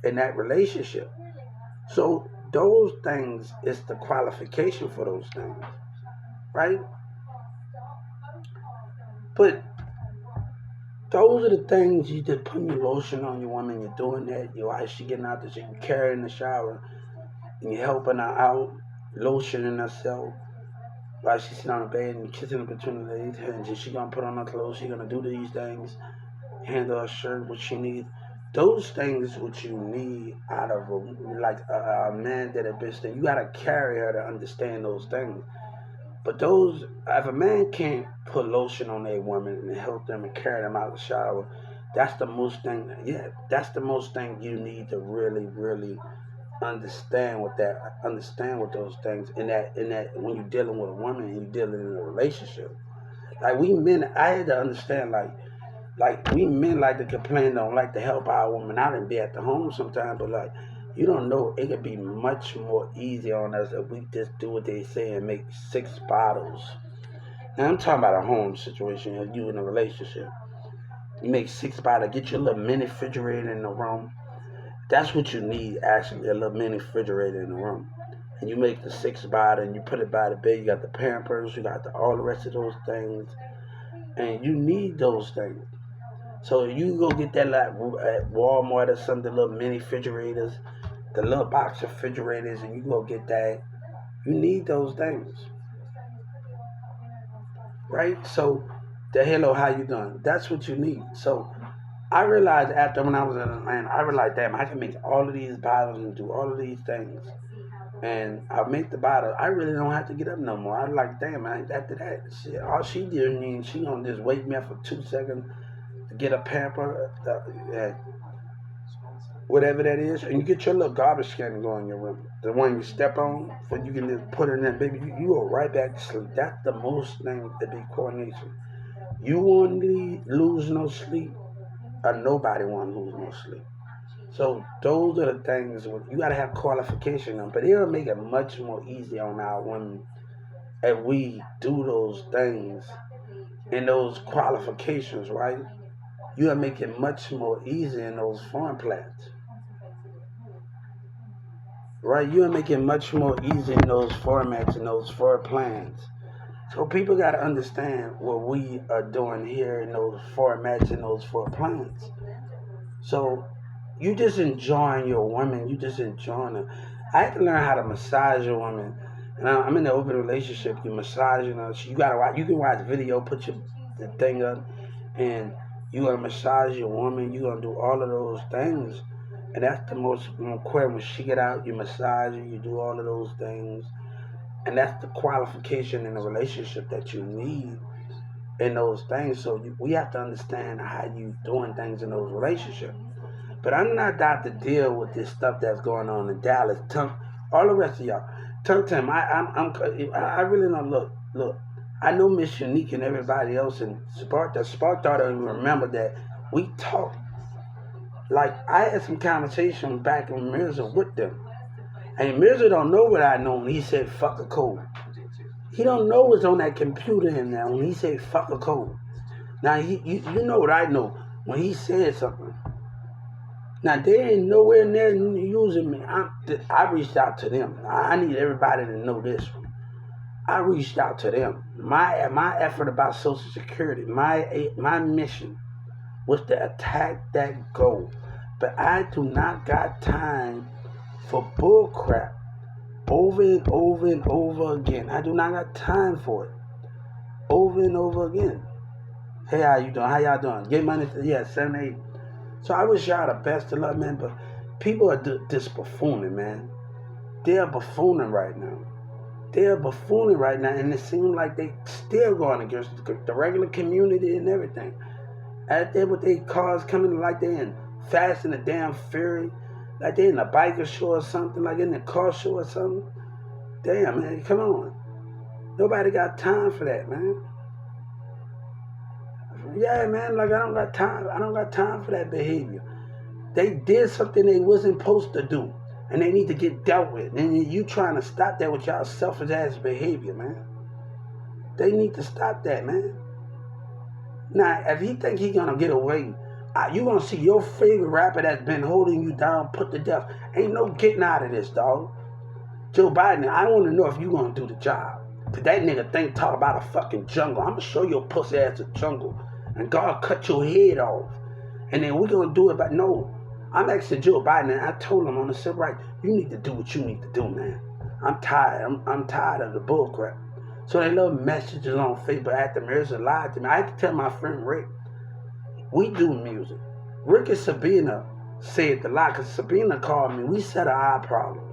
in that relationship. So those things is the qualification for those things, right? But those are the things you just putting your lotion on your woman, you're doing that, your wife, she getting out there, she can carry in the shower, and you're helping her out, lotioning herself, while she's sitting on the bed and kissing her between the legs, and she gonna put on her clothes, she gonna do these things, handle her shirt, what she needs. Those things what you need out of a man that a bitch that you gotta carry her to understand those things. But if a man can't put lotion on a woman and help them and carry them out of the shower, that's the most thing. Yeah, that's the most thing you need to really, really understand with those things. In that when you're dealing with a woman and you're dealing in a relationship, like we men, I had to understand we men like to complain, don't like to help our women out and be at the home sometimes, but you don't know, it could be much more easy on us if we just do what they say and make 6 bottles. And I'm talking about a home situation, if you in a relationship. You make 6 bottles, get your little mini refrigerator in the room. That's what you need, actually, a little mini refrigerator in the room. And you make the 6 bottle and you put it by the bed. You got the Pampers, you got all the rest of those things, and you need those things. So you go get that at Walmart or something, little mini refrigerators, the little box of refrigerators, and you go get that. You need those things, right? So the hello, how you doing? That's what you need. So I realized after when I was in Atlanta, I realized, damn, I can make all of these bottles and do all of these things. And I make the bottle. I really don't have to get up no more. I like, damn, after that, shit, all she did mean she gonna just wake me up for 2 seconds to get a pamper, whatever that is, and you get your little garbage can to go in your room. The one you step on, so you can just put it in there, baby. You go right back to sleep. That's the most thing to be coordination. You want to lose no sleep, or nobody want to lose no sleep. So those are the things you got to have qualification on, but it'll make it much more easy on our women and we do those things and those qualifications, right? You'll make it much more easy in those foreign plants, right? You'll make it much more easy in those formats and those foreign plans. So people got to understand what we are doing here in those formats and those foreign plans. So you just enjoying your woman. You just enjoying her. I had to learn how to massage a woman. And I'm in an open relationship. You massaging her. So you gotta watch. You can watch video. Put the thing up, and you gonna massage your woman. You gonna do all of those things, and that's the most important. When she get out, you massage her. You do all of those things, and that's the qualification in a relationship that you need in those things. So we have to understand how you doing things in those relationships. But I'm not out to deal with this stuff that's going on in Dallas. All the rest of y'all, Tim, I really don't look. I know Miss Unique and everybody else and Spark thought I even remember that we talked. Like I had some conversation back in Mirza with them, and Mirza don't know what I know when he said fuck a code. He don't know what's on that computer in there when he said fuck a code. Now you know what I know when he said something. Now they ain't nowhere near using me. I reached out to them. I need everybody to know this. I reached out to them. My effort about Social Security, my mission was to attack that goal. But I do not got time for bull crap over and over and over again. I do not got time for it. Over and over again. Hey, how you doing? How y'all doing? Get money? Yeah, 7, 8. So I wish y'all the best of luck, man. But people are just buffooning, man. They're buffooning right now. They're buffooning right now, and it seems like they still going against the regular community and everything. Out there with their cars coming like they in Fast and the Damn Fury, like they in a biker show or something, like in a car show or something. Damn, man, come on. Nobody got time for that, man. Yeah, man, like I don't got time for that behavior. They did something they wasn't supposed to do, and they need to get dealt with. And you trying to stop that with y'all selfish ass behavior, man. They need to stop that, man. Now, if he think he gonna get away, you gonna see your favorite rapper that's been holding you down put to death. Ain't no getting out of this, dog. Joe Biden, I want to know if you gonna do the job. Cause that nigga talk about a fucking jungle. I'm gonna show your pussy ass a jungle, and God cut your head off, and then we gonna do it. But no, I'm asking Joe Biden, and I told him on the civil rights, you need to do what you need to do, man. I'm tired. I'm tired of the bullcrap. So they little messages on Facebook after Mirza lied to me. I had to tell my friend Rick, we do music. Rick and Sabina said the lie, because Sabina called me. We settled our problems.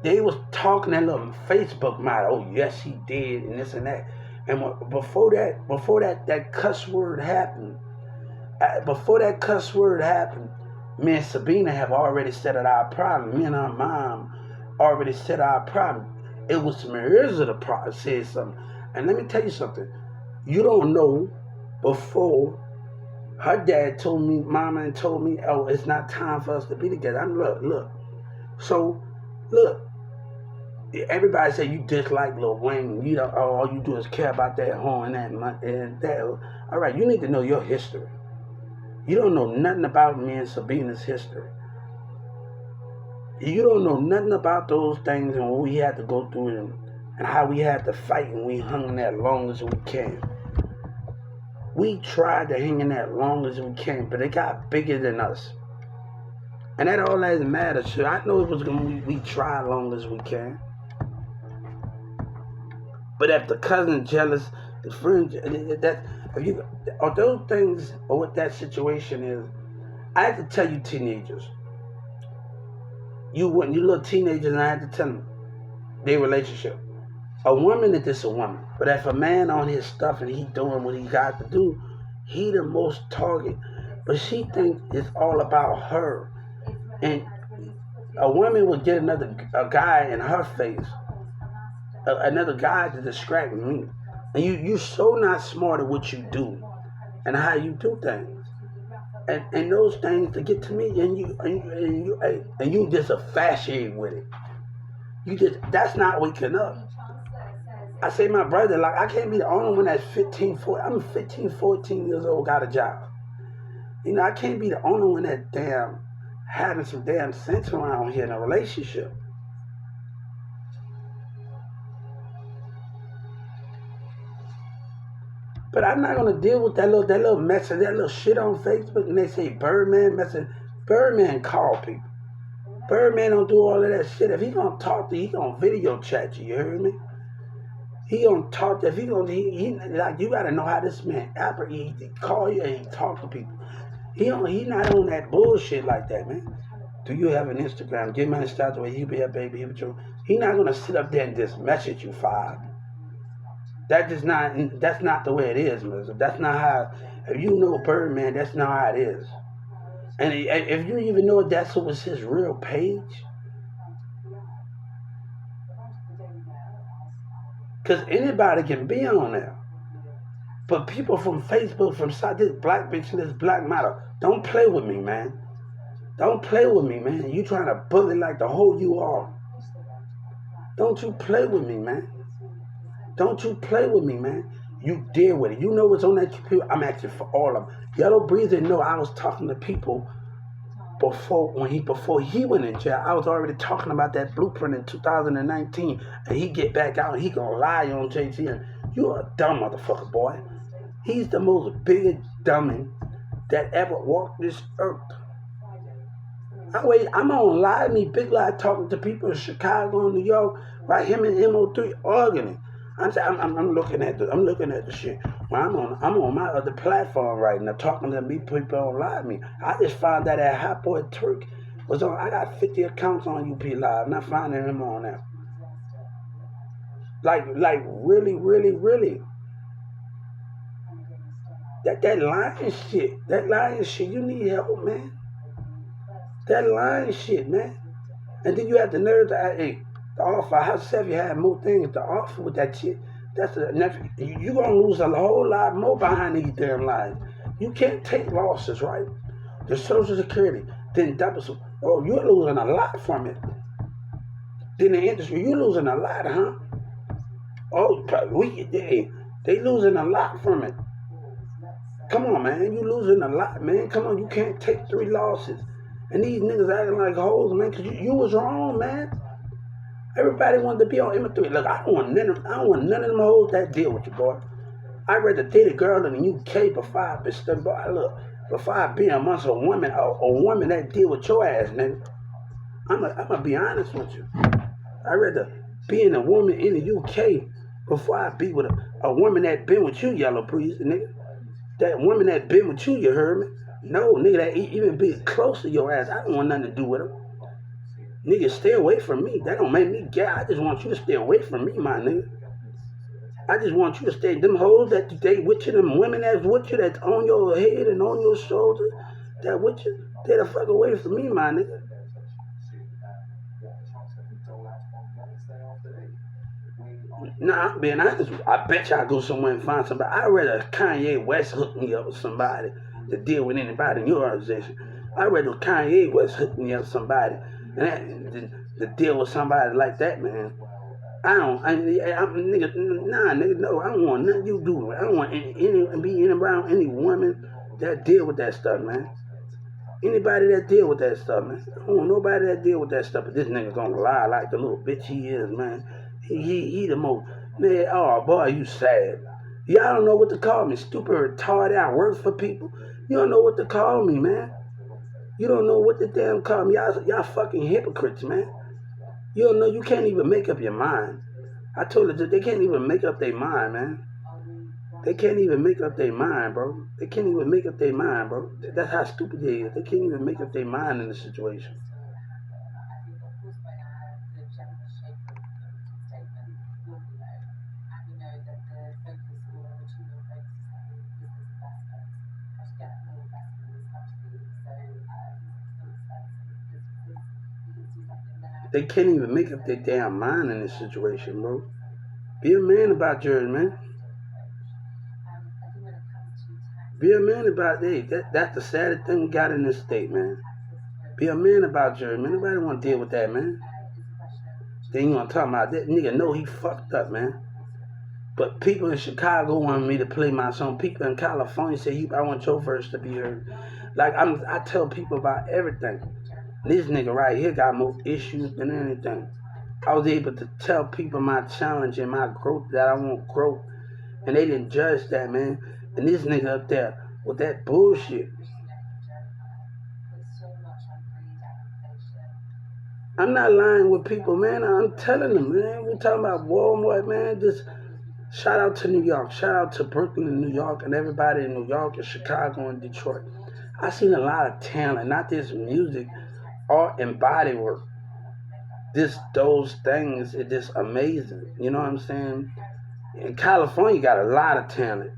They was talking that little Facebook matter. Oh yes, he did, and this and that. And before that cuss word happened, me and Sabina have already settled our problem. Me and our mom already settled our problem. It was Mirza the problem said something. And let me tell you something. You don't know. Before her dad told me, mama, and told me, oh, it's not time for us to be together. I'm look. So look. Everybody say you dislike Lil Wayne. You know, all you do is care about that horn and that. All right, you need to know your history. You don't know nothing about me and Sabina's history. You don't know nothing about those things and what we had to go through and how we had to fight, and we hung in there as long as we can. We tried to hang in there as long as we can, but it got bigger than us. And that all that matters. So I know it was going to we try as long as we can. But if the cousin jealous, the friend, or those things, or what that situation is, I had to tell you teenagers. You little teenagers, and I had to tell them their relationship. A woman is just a woman. But if a man on his stuff and he doing what he got to do, he the most target. But she thinks it's all about her. And a woman would get a guy in her face, another guy to distract me. And you're so not smart at what you do and how you do things. And those things to get to me, and you just a fashion with it. That's not waking up. I say my brother, like, I can't be the only one that's 15, 14. I'm 15, 14 years old, got a job. I can't be the only one that having some damn sense around here in a relationship. But I'm not gonna deal with that little message, that little shit on Facebook, and they say Birdman message. Birdman call people. Birdman don't do all of that shit. If he gonna talk to you, he gonna video chat you. You heard me? He gonna talk to. If he gonna, like, you gotta know how this man operate. He call you and he talk to people. He not on that bullshit like that, man. Do you have an Instagram? Give me a start the way you be a baby. He not gonna sit up there and just message you five. That's not the way it is, man. That's not how. If you know Birdman, that's not how it is. And if you even know that's what was his real page, because anybody can be on there. But people from Facebook, from this black bitch and this black model, don't play with me, man. Don't play with me, man. You trying to bully like the whole you are. Don't you play with me, man. Don't you play with me, man. You deal with it. You know what's on that computer. I'm asking for all of them. Yellow Breezer know I was talking to people before he went in jail. I was already talking about that blueprint in 2019. And he get back out and he gonna lie on JT. And you're a dumb motherfucker, boy. He's the most biggest dummy that ever walked this earth. I'm on live, me big live, talking to people in Chicago and New York, right? Him and MO3 arguing. I'm looking at the shit. Well, I'm on my other platform right now, talking to me people on live me. I just found out that Hot Boy Turk was on. I got 50 accounts on UP Live, not finding him on there. Like really, really, really. That lying shit, you need help, man. That lying shit, man. And then you have the nerve to offer. How Sevi had more things to offer with that shit. You gonna lose a whole lot more behind these damn lies. You can't take losses, right? The Social Security, then double. Oh, you're losing a lot from it. Then the industry, you're losing a lot, huh? Oh, they losing a lot from it. Come on, man. You losing a lot, man. Come on, you can't take 3 losses. And these niggas acting like hoes, man, because you was wrong, man. Everybody wanted to be on M3. Look, I don't want none of them hoes that deal with you, boy. I'd rather date a girl in the UK before I be studying, boy. Look, before I be amongst a woman that deal with your ass, nigga. I'm gonna be honest with you. I'd rather be in a woman in the UK before I be with a woman that been with you, Yellow Breeze, nigga. That woman that been with you, you heard me? No, nigga, that even be close to your ass. I don't want nothing to do with her. Nigga, stay away from me. That don't make me gay. I just want you to stay away from me, my nigga. I just want you to stay. Them hoes that they with you, them women that's with you, that's on your head and on your shoulders, that with you, stay the fuck away from me, my nigga. Nah, I'm being honest. I bet you I go somewhere and find somebody. I'd rather Kanye West hook me up with somebody to deal with anybody in your organization. I'd rather Kanye West hook me up with somebody and to deal with somebody like that, man. Nigga, no. I don't want nothing you do. I don't want be around any woman that deal with that stuff, man. Anybody that deal with that stuff, man. I don't want nobody that deal with that stuff, but this nigga gonna lie like the little bitch he is, man. He the most, man, oh boy, you sad. Y'all don't know what to call me. Stupid, retarded, I work for people. You don't know what to call me, man. You don't know what to damn call me. Y'all fucking hypocrites, man. You don't know, you can't even make up your mind. I told her that they can't even make up their mind, man. They can't even make up their mind, bro. They can't even make up their mind, bro. That's how stupid they is. They can't even make up their mind in the situation. They can't even make up their damn mind in this situation, bro. Be a man about yours, man. Be a man about that's the saddest thing we got in this state, man. Be a man about yours, man. Nobody want to deal with that, man. Then you gonna talk about that nigga know he fucked up, man. But people in Chicago want me to play my song. People in California say I want your verse to be heard. Like I tell people about everything. This nigga right here got more issues than anything. I was able to tell people my challenge and my growth that I want growth, and they didn't judge that, man. And this nigga up there with that bullshit. I'm not lying with people, man. I'm telling them, man. We're talking about Walmart, man. Just shout out to New York. Shout out to Brooklyn and New York and everybody in New York and Chicago and Detroit. I seen a lot of talent, not just music, art and body work. Those things are just amazing. You know what I'm saying? In California, got a lot of talent.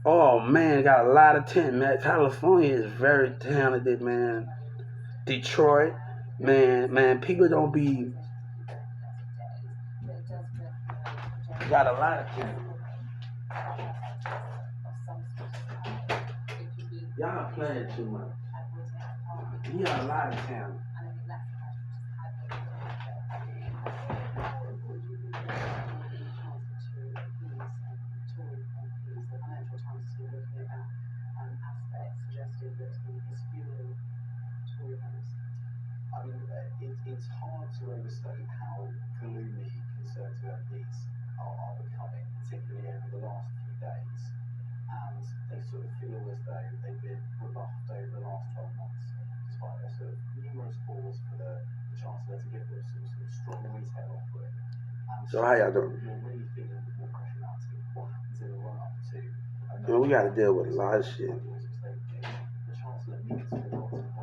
Oh man, got a lot of talent, man. California is very talented, man. Detroit, man, people don't be got a lot of talent. Y'all playing too much. You got a lot of talent. I mean, it's hard to overstate how gloomy Conservative MPs are becoming, particularly over the last few days. And they sort of feel as though they've been rebuffed over the last 12 months, despite their sort of numerous calls for the Chancellor to give them some sort of strong retail offering. And So how y'all doing? you're really feeling the more pressure now to what happens in the run-up to. We got to deal with a lot of shit. The Chancellor needs to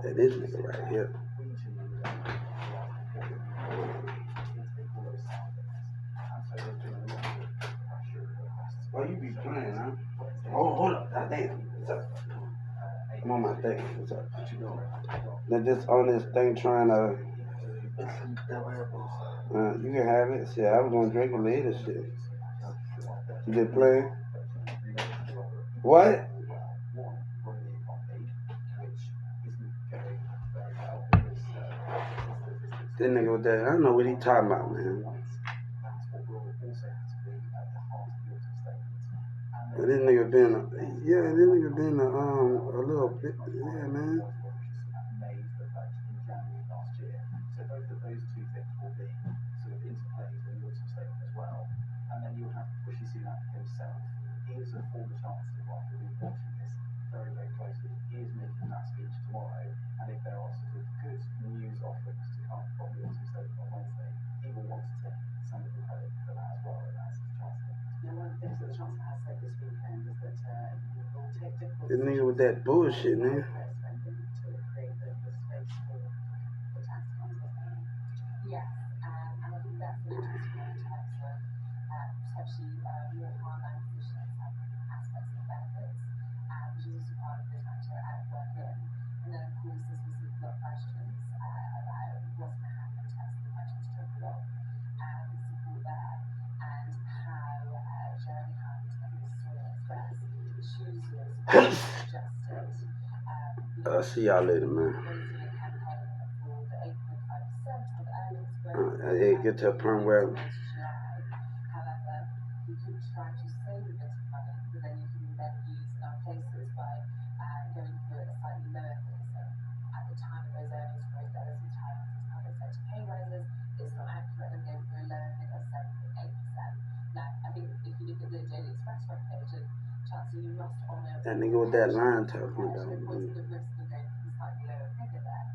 That this nigga right here. Oh, you be playing, huh? Oh, hold up. God damn. What's up? I'm on my thing. What's up? They're just on this thing trying to. You can have it. Shit, I was gonna drink it later. Shit. You been playing? What? That nigga with that, I don't know what he talking about, man. This nigga been, a little bit, yeah, man. So both of those two things will be sort of interplayed in the autumn statement as well. And then you'll have Rishi Sunak himself. He is a former chancellor, right? We'll be watching this very, very closely. He is making that speech tomorrow. And if there are sort of good news offerings to come from the autumn statement on Wednesday, he will want to take some of the credit for that as well, as chancellor. Now, one of the things that the chancellor has said this weekend is that he will take difficult This nigga with that bullshit, man. to create the space for tax cuts. Yes, and I think that's an interesting one in terms of potentially more hardline positions and aspects of benefits, which is also part of the trying to work in. And then, of course, there's also a lot of questions about what's going to happen in terms of the pensions triple up and support there, and how Jeremy Hunt and the Australian Express chooses to adjust it. I'll see y'all later, man. Hey, get to a point where However, you could try to save a bit of money that then you can then use in other places by going for a slightly lower fee. So at the time of those earnings growth, there is retirement as public sector pay rises. It's not accurate and going for a lower figure, 7.8%. Now, I think if you look at the Daily Express front page, chances you must honour that nigga with that line talking about. the risk of going for the slightly lower figure there.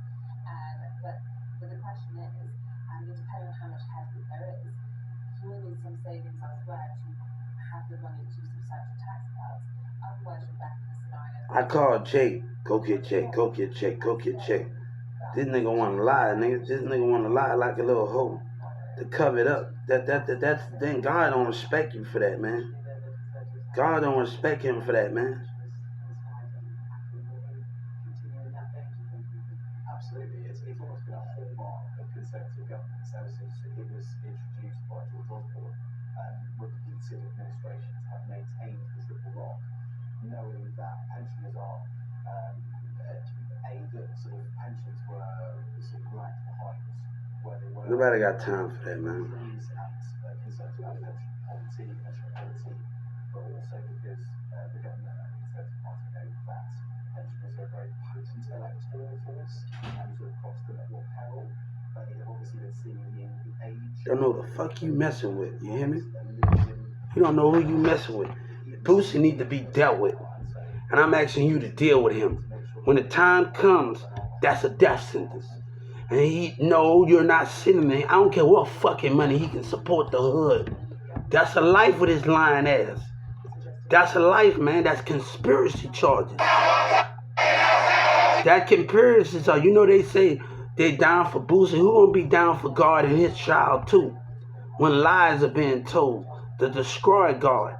But the question is, depending on how much headroom there is, you will need some savings elsewhere to have the money to substantial tax cuts. Otherwise, you're back in the scenario. I called Jake. Go get Jake. Go get Jake. Go get Jake. This nigga want to lie, nigga. This nigga want to lie like a little hoe to cover it up. That's the thing. God don't respect you for that, man. God don't respect him for that, man. Absolutely, it's almost been a hallmark of Conservative governments ever since it was introduced by George Osborne. Repeated administrations have maintained the triple lock, knowing that pensioners are that sort of pensions were sort of lagged behind Nobody got time for that, man. Don't know the fuck you messing with, you hear me? You don't know who you messing with. Boosie need to be dealt with. And I'm asking you to deal with him. When the time comes, that's a death sentence. And no, you're not sitting there. I don't care what fucking money he can support the hood. That's a life with his lying ass. That's a life, man. That's conspiracy charges. That conspiracy charge. You know they say they're down for Boosie. Who gonna be down for God and his child too? When lies are being told, to destroy God.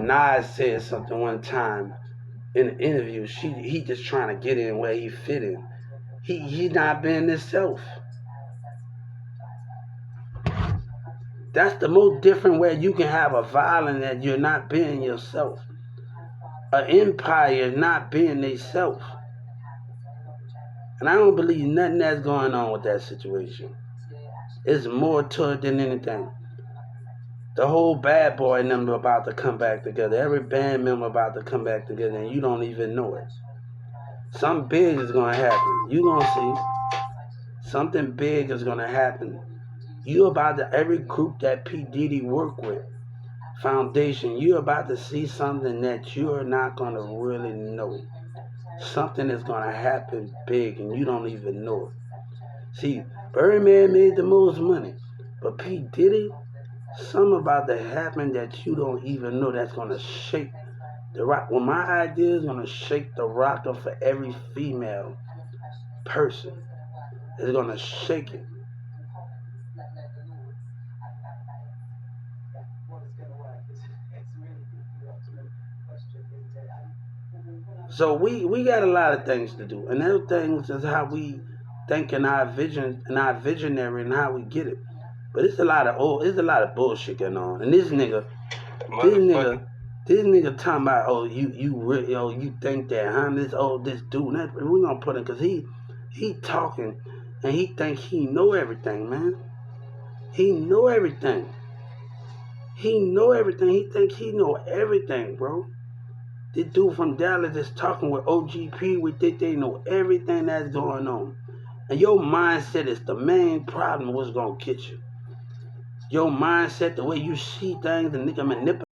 Nas said something one time in an interview. He just trying to get in where he fit in. He not being himself. That's the most different way you can have a violence that you're not being yourself. An empire not being themselves. And I don't believe nothing that's going on with that situation. It's more to it than anything. The whole Bad Boy number about to come back together. Every band member about to come back together, and you don't even know it. Something big is going to happen. You going to see. Something big is going to happen. You about to, every group that P. Diddy work with, Foundation, you're about to see something that you're not going to really know. Something is going to happen big, and you don't even know it. See, Birdman made the most money, but P. Diddy, something about to happen that you don't even know that's going to shake the rock. Well, my idea is going to shake the rock up for every female person. It's going to shake it. So we got a lot of things to do, and those things is how we think in our vision and our visionary and how we get it. But it's a lot of bullshit going on. And this nigga talking about, you think that, this dude, we gonna put him, cause he talking and he think he know everything, man. He know everything. He know everything. He think he know everything, bro. This dude from Dallas is talking with OGP. We think they know everything that's going on. And your mindset is the main problem what's gonna get you. Your mindset, the way you see things, the nigga manipulate.